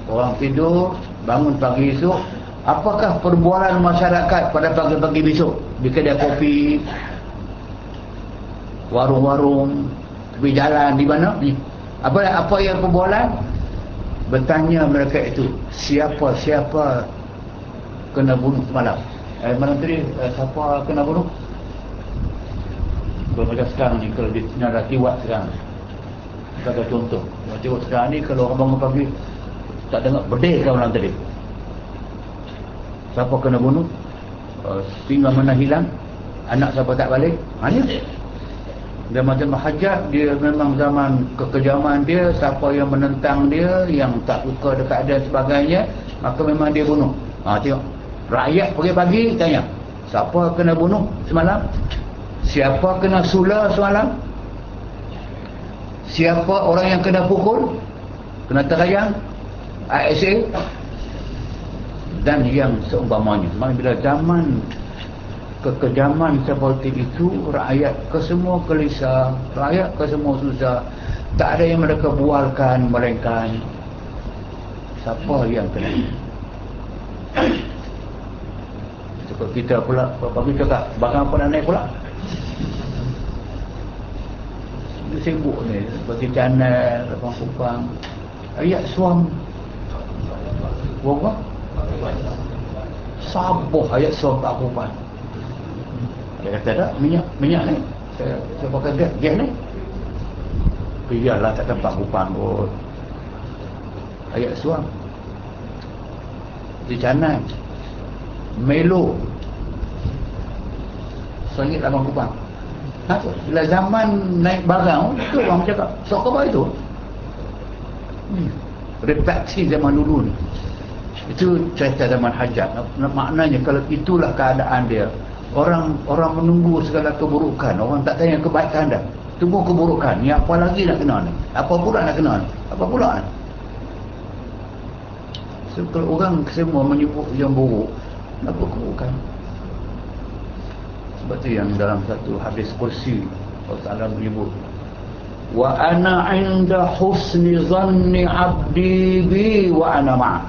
orang tidur, bangun pagi esok. Apakah perbualan masyarakat pada pagi-pagi besok? Di kedai kopi, warung-warung, tepi jalan, di mana? Apa yang perbualan? Bertanya mereka itu, siapa-siapa kena bunuh malam? Malam tadi, siapa kena bunuh? Kalau macam sekarang ni, kalau di Naratiwat sekarang, kata contoh, Naratiwat sekarang ni, kalau orang bangun pagi, tak dengar berdeh ke malam tadi? Siapa kena bunuh? Tinggal mana hilang? Anak siapa tak balik? Hanya zaman Hajjaj, dia memang zaman kekejaman dia. Siapa yang menentang dia, yang tak suka dekat dia dan sebagainya, maka memang dia bunuh. Tengok, rakyat pagi-pagi tanya, siapa kena bunuh semalam? Siapa kena sula semalam? Siapa orang yang kena pukul, kena terayang, ASA dan yang seumpamanya. Bila zaman kekejaman seperti itu, rakyat kesemua gelisah, rakyat kesemua susah, tak ada yang mereka bualkan, melainkan siapa yang kena. Sebab kita pula bagi cakap barang apa nak naik pula, dia sibuk ni bagi channel lapang-lapang ayat suam apa sabuh ayat suam tak apa. Dia kata tak, minyak ni saya pakai gas ni. Biarlah tak tempat kupang kot. Ayat suam di canai Melo sengit abang kupang. Bila zaman naik barang tu orang cakap sok apa itu? Refleksi zaman dulu ni. Itu cerita zaman Hajjaj. Maknanya kalau itulah keadaan dia, orang menunggu segala keburukan, orang tak tanya kebaikan dah, tunggu keburukan. Ni apa lagi nak kena ni? Apa pula nak kena ni? Apa pula ni? So, kalau orang semua menyebut yang buruk, apa keburukan? Sebab tu yang dalam satu hadis kursi Allah Ta'ala menyebut, wa ana inda husni zanni abdi bi wa ana ma'ah.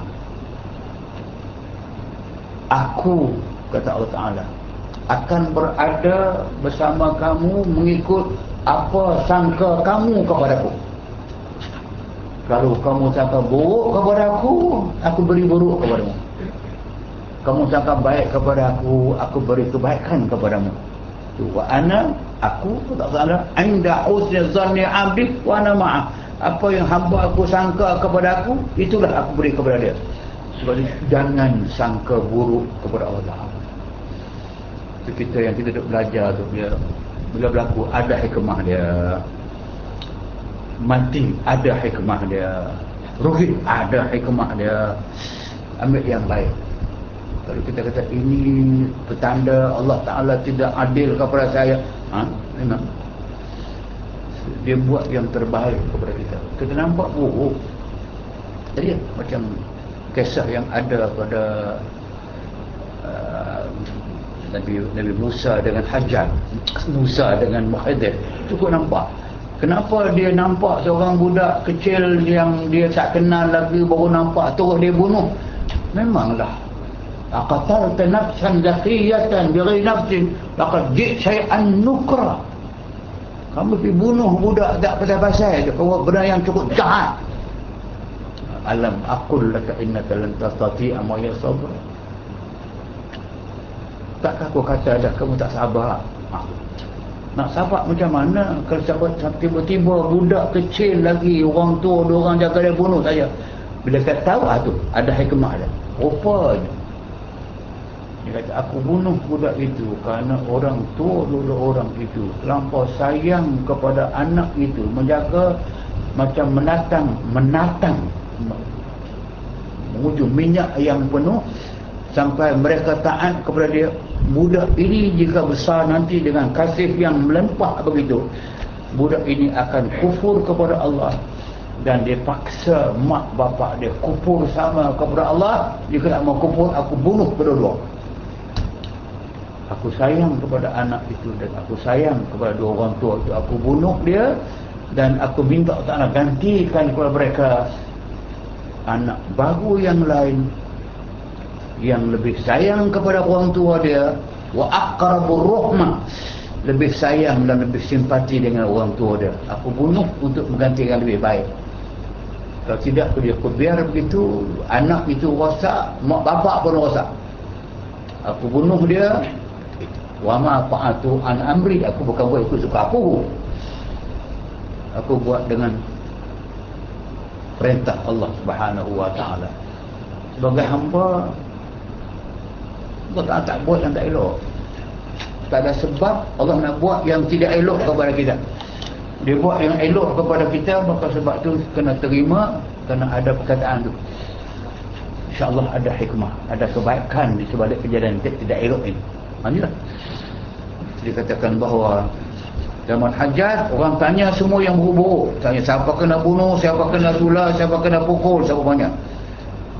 Aku, kata Allah Ta'ala, akan berada bersama kamu mengikut apa sangka kamu kepadaku. Kalau kamu sangka buruk kepada aku beri buruk kepadamu. Kamu sangka baik kepada aku beri kebaikan kepadamu. Tu wa ana, aku, kata Allah Ta'ala, inda husni zanni abdi wa ana ma'ah. Apa yang hamba aku sangka kepada aku, itulah aku beri kepada dia. Sebab itu, jangan sangka buruk kepada Allah Ta'ala. Itu kita yang kita duduk belajar tu, bila berlaku ada hikmah dia, mati ada hikmah dia, rugi ada hikmah dia. Ambil yang baik. Kalau kita kata ini petanda Allah Ta'ala tidak adil kepada saya, memang dia buat yang terbaik kepada kita. Kita nampak buruk. Jadi macam kisah yang ada pada Nabi Musa dengan Hajar, Musa dengan Khidir. Cukup nampak. Kenapa dia nampak seorang budak kecil yang dia tak kenal lagi baru nampak terus dia bunuh? Memanglah aqatalta nafsan zakiyatan bighairi nafsin laqad ji'ta shay'an nukra. Kamu pergi bunuh budak tak pasal-pasal, kau benda yang cukup jahat. Alam aqul laka innaka lan tastati'a ma'iya sabra. Takkah aku kata dah kamu tak sabar? Nak sabar macam mana kalau sabar tiba-tiba budak kecil lagi, orang tua dua orang jaga dia bunuh saja. Bila kata tahu tu ada hikmah dia. Rupanya dia kata aku bunuh budak itu kerana orang tua dulu orang itu terlampau sayang kepada anak itu, menjaga macam menatang menguju minyak yang penuh sampai mereka taat kepada dia. Budak ini jika besar nanti dengan kasih yang melimpah begitu, budak ini akan kufur kepada Allah dan dia paksa mak bapak dia kufur sama kepada Allah. Jika nak mau kufur, aku bunuh kedua-dua. Aku sayang kepada anak itu dan aku sayang kepada dua orang tua itu. Aku bunuh dia dan aku minta Allah gantikan kepada mereka anak baru yang lain yang lebih sayang kepada orang tua dia, wa aqrabur rahmah, lebih sayang dan lebih simpati dengan orang tua dia. Aku bunuh untuk menggantikan lebih baik. Kalau tidak dia biar begitu, anak itu rosak, mak bapak pun rosak. Aku bunuh dia. Wa ma fa'atu an amri, aku bukan buat ikut suka aku. Aku buat dengan perintah Allah Subhanahu wa taala. Sebagai hamba Allah tak buat yang tak elok. Tak ada sebab Allah nak buat yang tidak elok kepada kita. Dia buat yang elok kepada kita, maka sebab tu kena terima, kena ada perkataan tu. InsyaAllah ada hikmah, ada kebaikan di sebalik kejadian tidak elok ini. Inilah dikatakan bahawa zaman Hajjaj orang tanya semua yang buruk-buruk. Tanya siapa kena bunuh, siapa kena tular, siapa kena pukul, siapa banyak.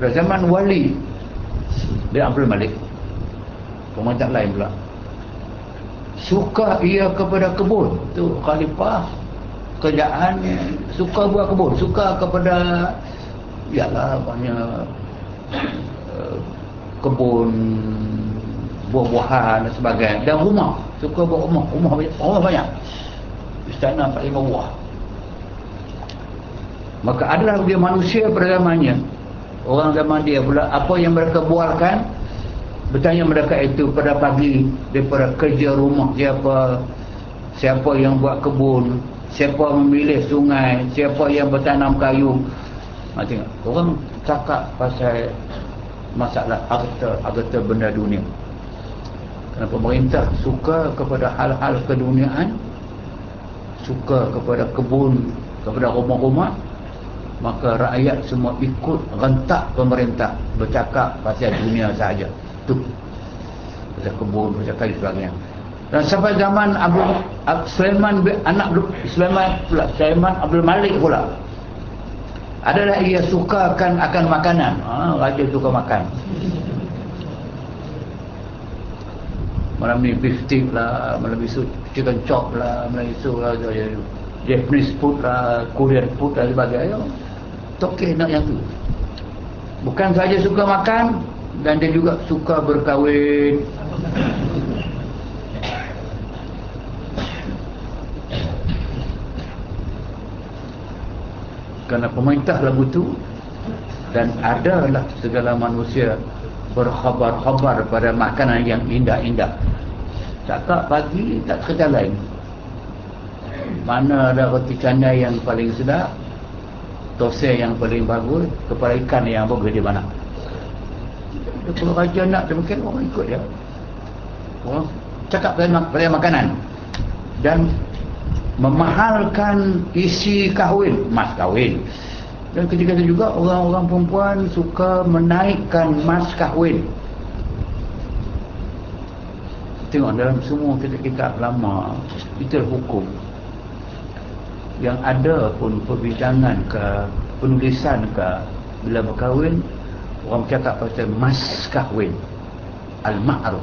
Pada zaman Wali bin Abdul Malik, pemerintah lain pula, suka ia kepada kebun. Tu khalifah kerjaan suka buat kebun, suka kepada ialah banyak kebun buah-buahan dan sebagainya, dan rumah, suka buat rumah banyak, istana 4-5 buah. Maka adalah dia manusia pada zamannya, orang zaman dia pula, apa yang mereka bualkan, bertanya mereka itu pada pagi daripada kerja rumah, siapa yang buat kebun, siapa memilih sungai, siapa yang bertanam kayu. Tengok, orang cakap pasal masalah harta benda dunia. Kerana pemerintah suka kepada hal-hal keduniaan, suka kepada kebun, kepada rumah-rumah, maka rakyat semua ikut rentak pemerintah bercakap pasal dunia sahaja. Tu pasal kebun, pasal kayu sebagainya. Dan sampai zaman Sulaiman Sulaiman Abdul Malik pula, adalah ia sukakan akan makanan. Raja suka makan. Malam ni beef steak lah, malam esok chicken chop lah, malam esok lah Japanese food lah, Korean food dan sebagainya. Tokeh nak yang tu. Bukan saja suka makan, dan dia juga suka berkahwin. Kerana pemerintah lagu tu, dan adalah segala manusia berkhabar-khabar pada makanan yang indah-indah. Cakap pagi tak kerja lain, mana ada roti canai yang paling sedap, tosai yang paling bagus, kepala ikan yang bagus di mana. Kalau raja nak demikian, orang ikut dia. Orang cakap pasal makanan dan memahalkan isi kahwin, mas kahwin. Dan ketika itu juga orang-orang perempuan suka menaikkan mas kahwin. Tengok dalam semua kitab-kitab lama, itu hukum. Yang ada pun perbincangan ke, penulisan ke, bila berkahwin, orang cakap pasal mas kahwin, al-ma'ruf.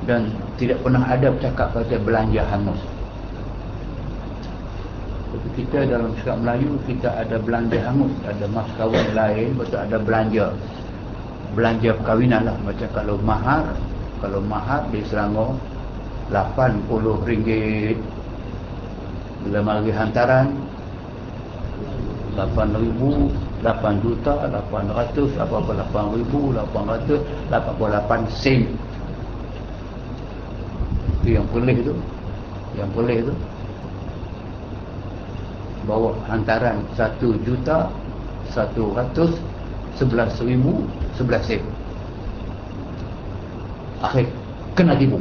Dan tidak pernah ada bercakap kata belanja hangus. Tapi kita dalam cakap Melayu, kita ada belanja hangus, ada mas kahwin lain, betul ada belanja perkahwinan lah. Macam kalau mahar di Selangor RM80. Bila mari hantaran 8,000, 8 juta, 800, apa-apa 8,800, 88 sen. Itu yang boleh tu. Bawa hantaran 1 juta 111,000 11 sen. Akhir kena tipu.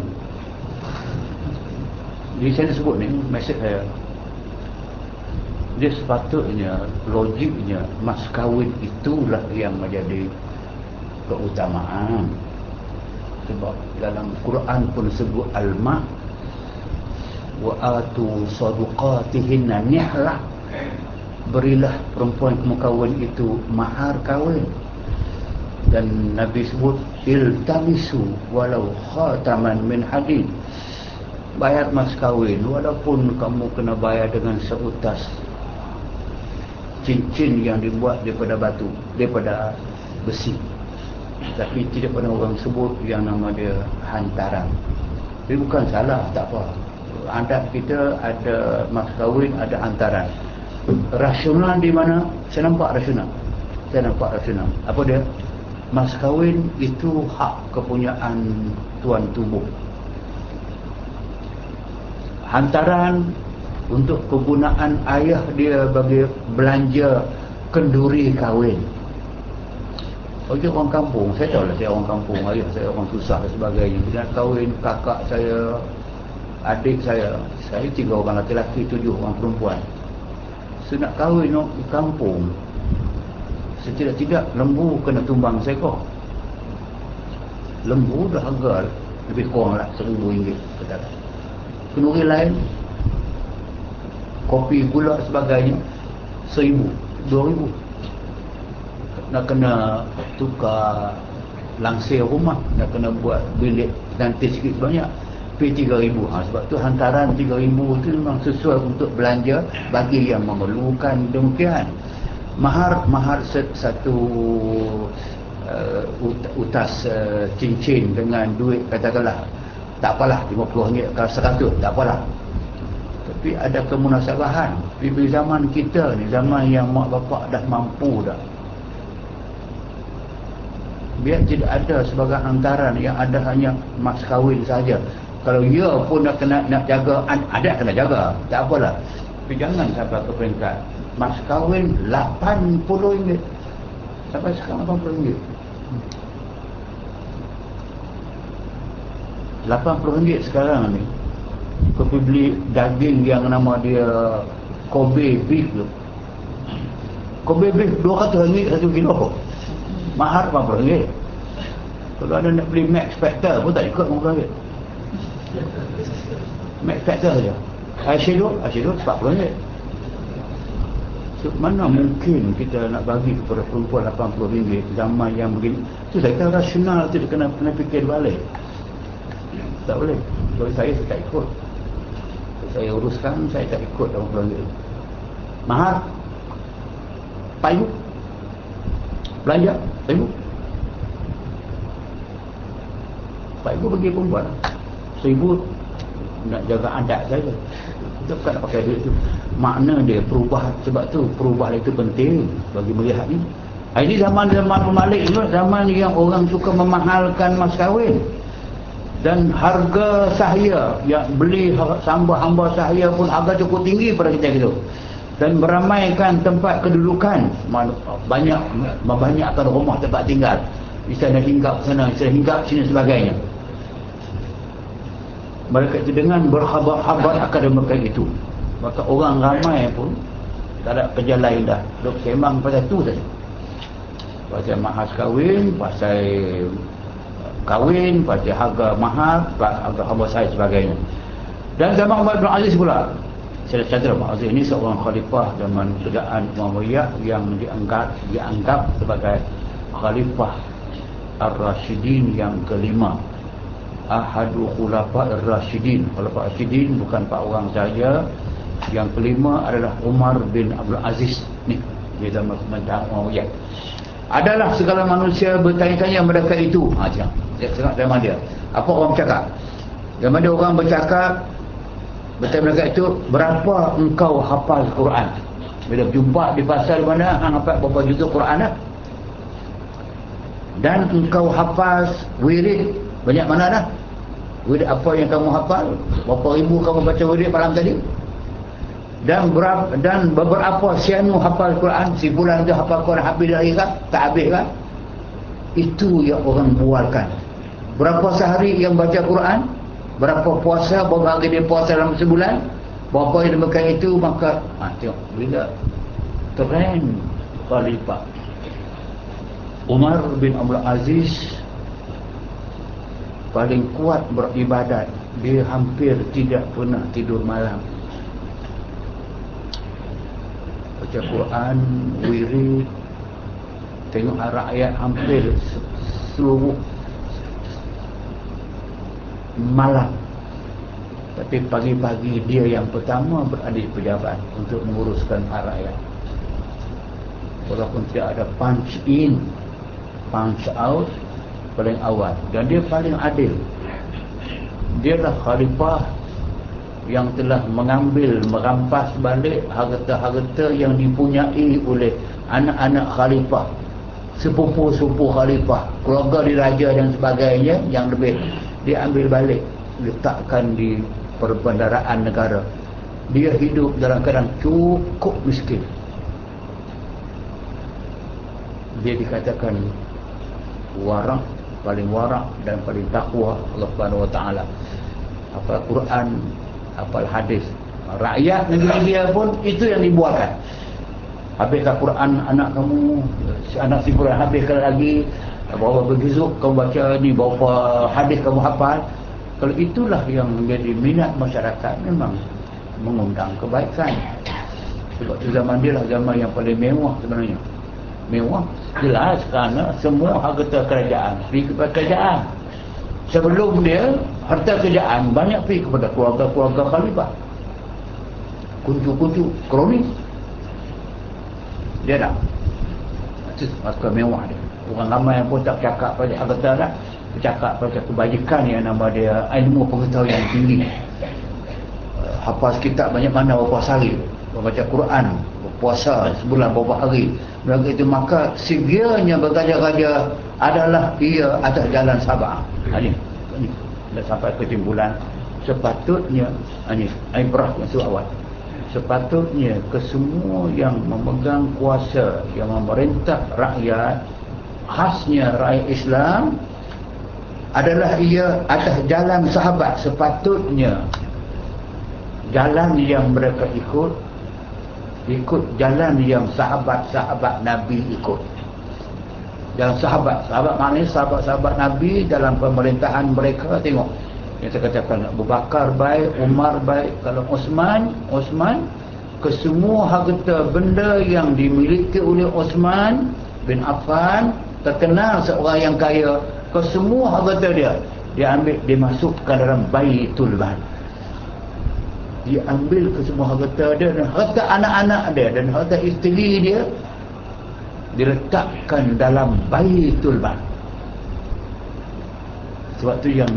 Jadi saya sebut ni mesej saya. Dia sepatutnya, logiknya, mas kahwin itulah yang menjadi keutamaan. Sebab dalam Quran pun sebut al-ma' wa atu sadaqatihinna nihlah. Berilah perempuan kemukawin itu mahar kahwin. Dan Nabi sebut iltamisu walau khataman min hadid. Bayar mas kahwin walaupun kamu kena bayar dengan seutas cincin yang dibuat daripada batu, daripada besi. Tapi tidak pernah orang sebut yang nama dia hantaran. Tapi bukan salah, tak apa. Adat kita ada mas kahwin, ada hantaran. Rasional di mana? Saya nampak rasional. Apa dia? Mas kahwin itu hak kepunyaan tuan tubuh. Hantaran untuk kegunaan ayah dia bagi belanja kenduri kahwin. Bagi orang kampung, saya tahu lah saya orang kampung, ayah saya orang susah dan sebagainya. Bila kahwin kakak saya, adik saya 3 orang lelaki, 7 orang perempuan. Saya nak kahwin di kampung, setidak-tidak lembu kena tumbang seekor. Lembu dah harga lebih kurang lah RM1,000 katakan. Kenduri lain, kopi, gula sebagainya, RM1,000, RM2,000. Nak kena tukar langsir rumah, nak kena buat bilik nanti sikit banyak, RM3,000. Sebab tu hantaran RM3,000 tu memang sesuai untuk belanja bagi yang memerlukan demikian. Mahar satu utas cincin dengan duit katakanlah tak apalah RM50 ke RM100, tak apalah. Tapi ada kemunasabahan. Di zaman kita ni, zaman yang mak bapak dah mampu dah, biar tidak ada sebagai hantaran, yang ada hanya mas kahwin saja. Kalau ia pun nak jaga, adat kena jaga, tak apalah. Tapi jangan sampai ke peringkat mas kahwin RM80. Sampai sekarang RM80. RM80 sekarang ni. Kau pergi beli daging yang nama dia Kobe beef tu. Kobe beef RM200 1 kilo. Mahar RM80. Kalau ada nak beli Max Factor pun tak ikut RM80. Max Factor saja. Eyeshadow RM40. So, mana mungkin kita nak bagi kepada perempuan RM80 zaman yang begini? Itu saya kata rasional tu, dia kena fikir balik. Tak boleh. Kalau saya tak ikut. Saya uruskan, saya tak ikut RM80. Mahar payu, belanja payu bagi perempuan RM1,000 nak jaga adat saja. Kita bukan nak pakai duit tu. Makna dia perubahan. Sebab tu perubahan itu penting bagi melihat ni. Ini zaman Malik ni, zaman yang orang suka memahalkan mas kahwin. Dan harga sahaya yang beli hamba sahaya pun harga cukup tinggi pada kita gitu. Dan meramaikan tempat kedudukan, membanyakkan rumah tempat tinggal, istana hinggap sana, istana hinggap sini sebagainya. Mereka itu dengan berhabar-habar akademikan itu, maka orang ramai pun tak ada kerja lain dah, duk sembang pasal tu saja, pasal mahar kahwin, pasal kahwin, pasal harga mahar, harga hamba saya sebagainya. Dan zaman Umar bin Aziz pula, saya catat Umar Aziz ini seorang khalifah zaman kerajaan Umayyah yang dianggap sebagai khalifah Ar-Rashidin yang kelima. ahadu khulafa'ir rasyidin. Khulafa'ir rasyidin bukan 4 orang saja. Yang kelima adalah Umar bin Abdul Aziz. Ni di zaman Umayyah. Adalah segala manusia bertanya-tanya mereka itu. Zaman dia. Apa orang bercakap? Zaman dia orang bercakap, bertanya mereka itu, berapa engkau hafal Quran? Bila berjumpa di pasal mana, hang hafal berapa juzuk Quran dah? Dan engkau hafal wirid banyak mana dah? Wirid apa yang kamu hafal? Berapa ribu kamu baca wirid malam tadi? Dan beberapa sianu hafal Quran, si bulan tu hafal Quran habis lagi kan? Tak habis kan? Itu yang orang bualkan. Berapa sehari yang baca Quran? Berapa puasa? Berapa hari dia puasa dalam sebulan? Berapa yang demikian itu? Maka tengok bila trend khalifah Umar bin Abdul Aziz paling kuat beribadat. Dia hampir tidak pernah tidur malam. Baca Quran, wirid. Tengok rakyat hampir seluruh malam. Tapi pagi-pagi dia yang pertama berada di pejabat untuk menguruskan rakyat. Walaupun tidak ada punch in, punch out, paling awal. Dan dia paling adil. Dia adalah khalifah yang telah mengambil, merampas balik harta-harta yang dipunyai oleh anak-anak khalifah, sepupu-sepupu khalifah, keluarga diraja dan sebagainya, yang lebih dia ambil balik, letakkan di perbendaraan negara. Dia hidup dalam keadaan cukup miskin. Dia dikatakan warak, paling warak dan paling takwa Allah Subhanahu Wa Taala. Hafal Quran, hafal hadis. Rakyat negeri dia pun itu yang dibuatkan. Habiskan Quran anak kamu, anak si Quran habiskan lagi. Berapa berjuzuk kamu baca ni, berapa hadis kamu hafal. Kalau itulah yang menjadi minat masyarakat, memang mengundang kebaikan. Sebab tu zaman dia lah zaman yang paling mewah sebenarnya. Mewah jelas kerana semua harta kerajaan pergi kepada kerajaan. Sebelum dia, harta kerajaan banyak pergi kepada keluarga-keluarga khalifah, kuncu-kuncu kronis. Dia dah itu harta mewah dia. Orang ramai yang pun tak cakap pada harta dah, bercakap pada kebajikan yang nama dia ilmu pengetahuan yang tinggi. Hafal kitab banyak mana, berapa hari, baca Quran, berpuasa sebulan berapa hari. Mereka itu maka segiranya bergaja-gaja adalah ia atas jalan sabar. Ini dah sampai kesimpulan. Sepatutnya ini ibrah masuk awal. Sepatutnya kesemua yang memegang kuasa, yang memerintah rakyat, khasnya rakyat Islam, adalah ia atas jalan sahabat. Sepatutnya jalan yang mereka ikut jalan yang sahabat-sahabat Nabi ikut. Jalan sahabat maknanya sahabat-sahabat Nabi dalam pemerintahan mereka. Tengok yang saya katakan, Abu Bakar baik, Umar baik. Kalau Osman kesemua harta benda yang dimiliki oleh Osman bin Affan, terkenal seorang yang kaya, kesemua harta dia ambil, dimasukkan dalam Baitul Mal. Dia ambil ke semua harta dia dan harta anak-anak dia dan harta isteri dia, diletakkan dalam Baitul Mal. Sebab tu yang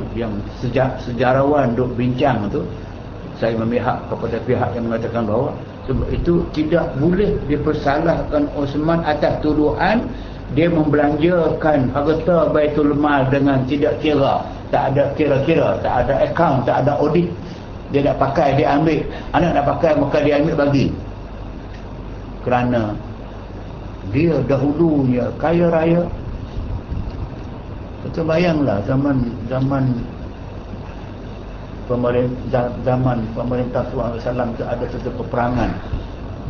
sejarawan duk bincang tu, saya memihak kepada pihak yang mengatakan bahawa sebab itu tidak boleh dipersalahkan Osman atas tuduhan dia membelanjakan harta Baitul Mal dengan tidak kira, tak ada kira-kira, tak ada akaun, tak ada audit. Dia nak pakai, dia ambil. Anak nak pakai, maka dia ambil bagi. Kerana dia dahulunya kaya raya. Kita bayanglah zaman pemerintah SAW itu ada satu peperangan.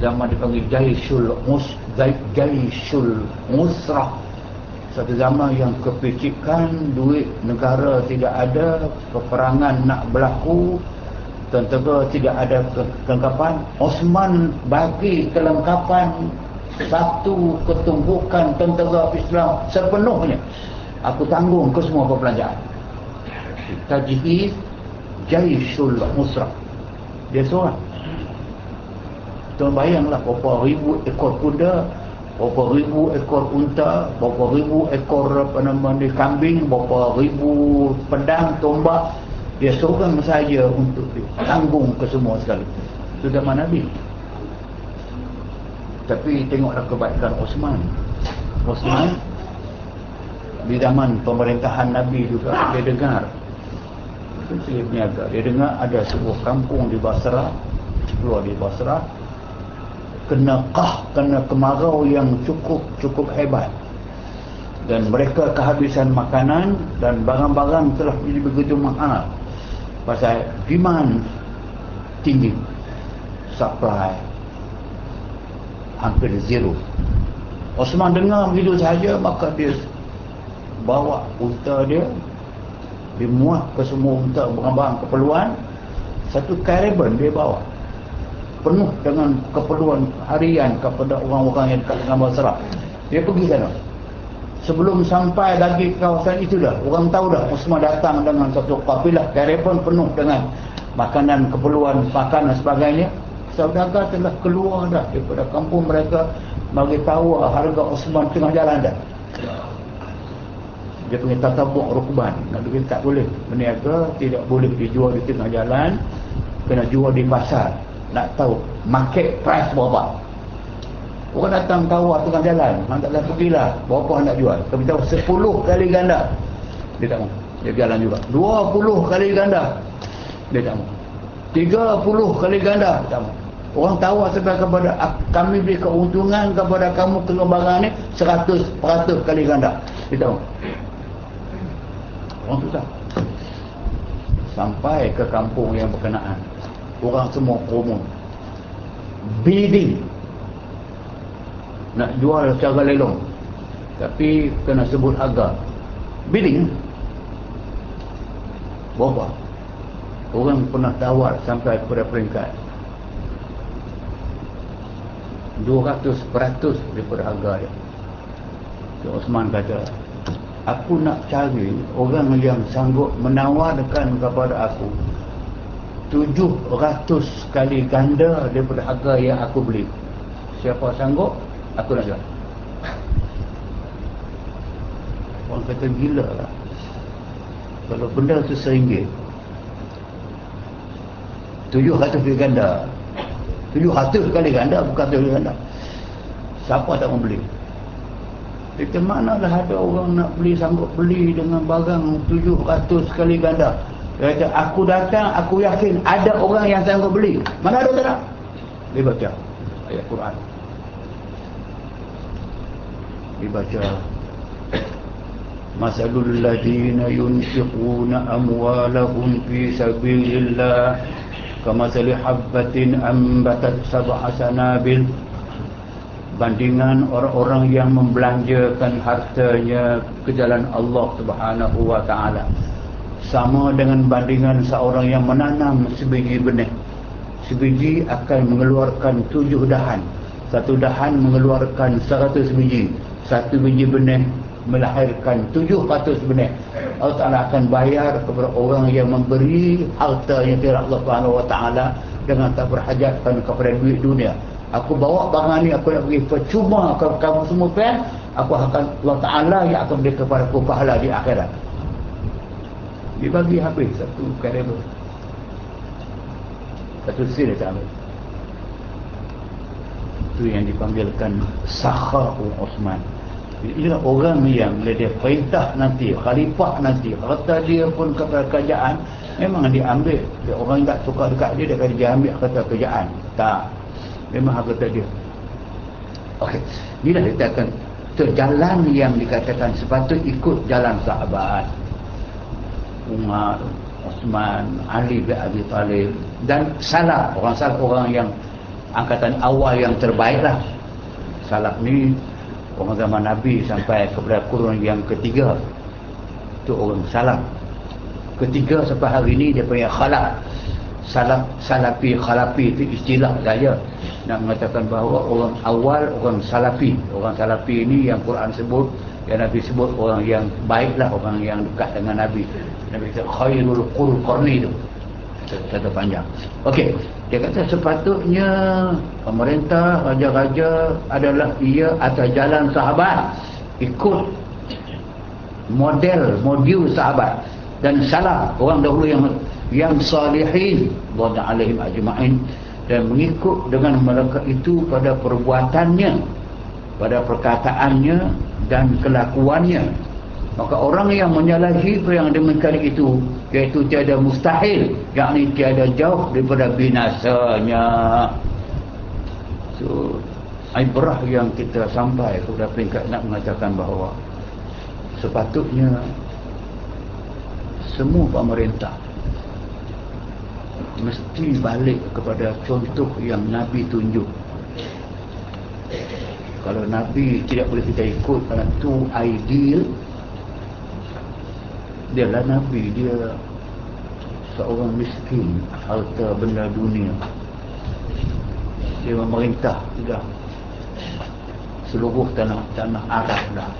Zaman dipanggil Jaisul Musrah. Satu zaman yang kepicikan, duit negara tidak ada, peperangan nak berlaku, tentera tidak ada kelengkapan. Osman bagi kelengkapan satu ketumbukan tentera Islam sepenuhnya. Aku tanggung ke semua perbelanjaan. tajhiz Jaisul Musrah. Dia seorang. Tuan bayanglah berapa ribu ekor kuda, berapa ribu ekor unta, berapa ribu ekor kambing, berapa ribu pedang, tombak. Dia seorang saja untuk tanggung kesemua sekali. Itu zaman Nabi. Tapi tengoklah kebaikan Osman. Osman di zaman pemerintahan Nabi juga, dia dengar, dia berniaga, dia dengar ada sebuah kampung di Basrah, keluar di Basrah, kena kemarau yang cukup hebat, dan mereka kehabisan makanan dan barang-barang telah jadi begitu mahal pasal demand tinggi, supply hampir zero. Osman dengar begitu saja, maka dia bawa unta dia, dimuat ke semua unta barang-barang keperluan. Satu caravan dia bawa penuh dengan keperluan harian kepada orang-orang yang dekat dengan Basrah. Dia pergi sana. Sebelum sampai lagi kawasan itu dah, orang tahu dah Osman datang dengan satu kafilah caravan penuh dengan makanan, keperluan makan dan sebagainya. Saudagar telah keluar dah daripada kampung mereka, bagi tahu harga Osman tengah jalan dah. Dia punya tatabuk rukban, Nabi tak boleh berniaga, tidak boleh dijual di tengah jalan, kena jual di pasar. Nak tahu market price berapa. Orang datang tawar tengah jalan, hang taklah pergilah, berapa hang nak jual? Kami tahu 10 kali ganda. Dia tak mau. Dia jalan juga. 20 kali ganda. Dia tak mau. 30 kali ganda. Dia tak mau. Orang tawar sampai kepada kami beri keuntungan kepada kamu pengembangan ni 100% kali ganda. Dia tak mau. Orang susah. Sampai ke kampung yang berkenaan, orang semua promo, bidding, nak jual secara lelong, tapi kena sebut harga. Bidding berapa? Orang pernah tawar sampai kepada peringkat 200% daripada harga dia. Osman kata, aku nak cari orang yang sanggup menawarkan kepada aku 700 kali ganda daripada harga yang aku beli. Siapa sanggup, aku nak jual. Orang kata gila lah. Kalau benda tu RM1, 700 kali ganda. 700 kali ganda, bukan 700 kali ganda. Siapa tak mau beli? Kita manalah ada orang nak beli, sanggup beli dengan barang 700 kali ganda. Dia kata, aku datang, aku yakin ada orang yang sanggup beli. Mana ada tak? Dia baca ayat Quran. Dia baca, Masalul ladhina yunfiquna amwalahum fi sabilillah kamasali habbatin ambatat sab'a sanabil. Bandingan orang-orang yang membelanjakan hartanya ke jalan Allah Subhanahu wa taala sama dengan bandingan seorang yang menanam sebiji benih. Sebiji akan mengeluarkan 7 dahan. Satu dahan mengeluarkan 100 biji. Satu biji benih melahirkan 700 benih. Allah Ta'ala akan bayar kepada orang yang memberi hartanya kepada Allah Subhanahu wa taala dengan tak berhajatkan kepada duit dunia. Aku bawa barang ni, aku nak bagi percuma kepada kamu semua kan, aku akan, Allah Ta'ala yang akan beri kepada aku pahala di akhirat. Dia bagi habis satu kalimah, satu sila tak ambil. Itu yang dipanggilkan Sakha'u Osman. Inilah orang yang bila dia perintah nanti, khalifah nanti, harta dia pun kepada kerajaan, memang diambil. Dia orang tak suka dekat dia, dia akan diambil harta kerajaan. Tak, memang harta dia. Okey, inilah kita akan terjalan yang dikatakan sepatut ikut jalan sahabat Umar, Osman, Ali bin Abi Talib dan salaf, orang salaf, orang yang angkatan awal yang terbaiklah. Salaf ni orang zaman Nabi sampai kepada kurun yang ketiga, itu orang salaf. Ketiga sampai hari ini dia punya khalaf. Salaf, salafi, khalafi itu istilah saja nak mengatakan bahawa orang awal, orang salafi. Orang salafi ini yang Quran sebut yang Nabi sebut orang yang baiklah orang yang dekat dengan Nabi. Nabi kata khairul qurni itu kata panjang. Okey, dia kata sepatutnya pemerintah, raja-raja adalah ia atas jalan sahabat, ikut modul sahabat dan salaf orang dahulu yang salihin wa alaihim ajma'in, dan mengikut dengan mereka itu pada perbuatannya, pada perkataannya dan kelakuannya. Maka orang yang menyalahi yang demikian itu, iaitu tiada mustahil, yakni tiada jauh daripada binasanya. So ibrah yang kita sampai kepada peringkat nak mengatakan bahawa sepatutnya semua pemerintah mesti balik kepada contoh yang Nabi tunjuk. Kalau Nabi tidak boleh kita ikut kerana itu ideal, dialah Nabi, dia seorang miskin, harta benda dunia, dia memerintah sudah seluruh tanah Arab dah,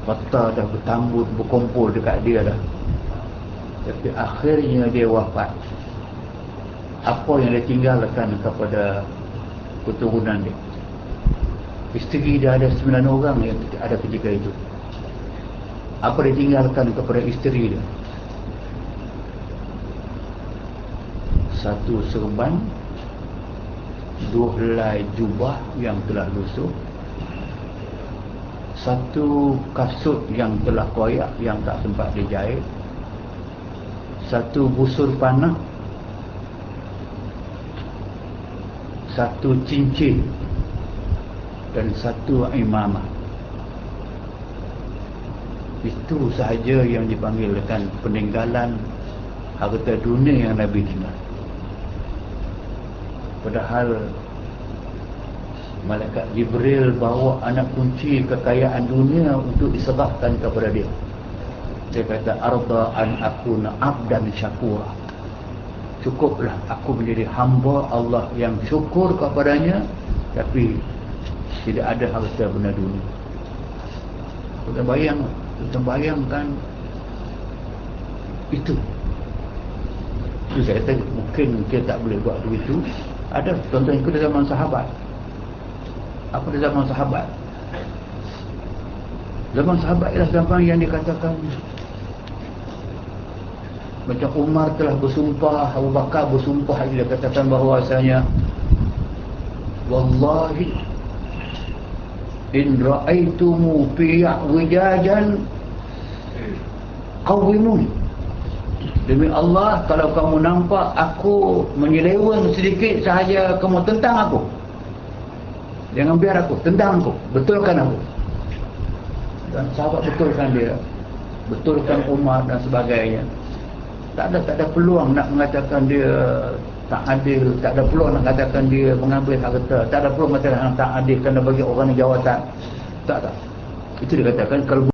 harta dah bertambut berkumpul dekat dia dah. Tapi akhirnya dia wafat. Apa yang dia tinggalkan kepada keturunan dia? Isteri dia ada 9 orang yang ada ketika itu. Apa dia tinggalkan kepada isteri dia? Satu serban, 2 helai jubah yang telah lusuh, 1 kasut yang telah koyak yang tak sempat dijahit, 1 busur panah, 1 cincin dan 1 imamah. Itu sahaja yang dipanggilkan peninggalan harta dunia yang Nabi tinggal. Padahal malaikat Jibril bawa anak kunci kekayaan dunia untuk diserahkan kepada dia. Dia kata arda an akuna abdan syakura, cukuplah aku menjadi hamba Allah yang syukur kepadanya, tapi tidak ada harta benda dunia. Kita bayangkan itu. Itu saya kata mungkin kita tak boleh buat begitu. Ada contoh itu di zaman sahabat. Apa di zaman sahabat? Zaman sahabat ialah zaman yang dikatakan macam Umar telah bersumpah, Abu Bakar bersumpah, dia katakan bahawasanya wallahi in ra'aitumu fi wijajan qawimun, demi Allah kalau kamu nampak aku menyeleweng sedikit sahaja, kamu tentang aku, jangan biar aku, tentang aku, betulkan aku. Dan sahabat betulkan dia, betulkan Umar dan sebagainya. Tak ada peluang nak mengatakan dia tak adil, tak ada peluang nak katakan dia mengambil harta, tak ada peluang mengatakan tak adil kerana bagi orang yang jawatan. Tak. Itu dikatakan kalau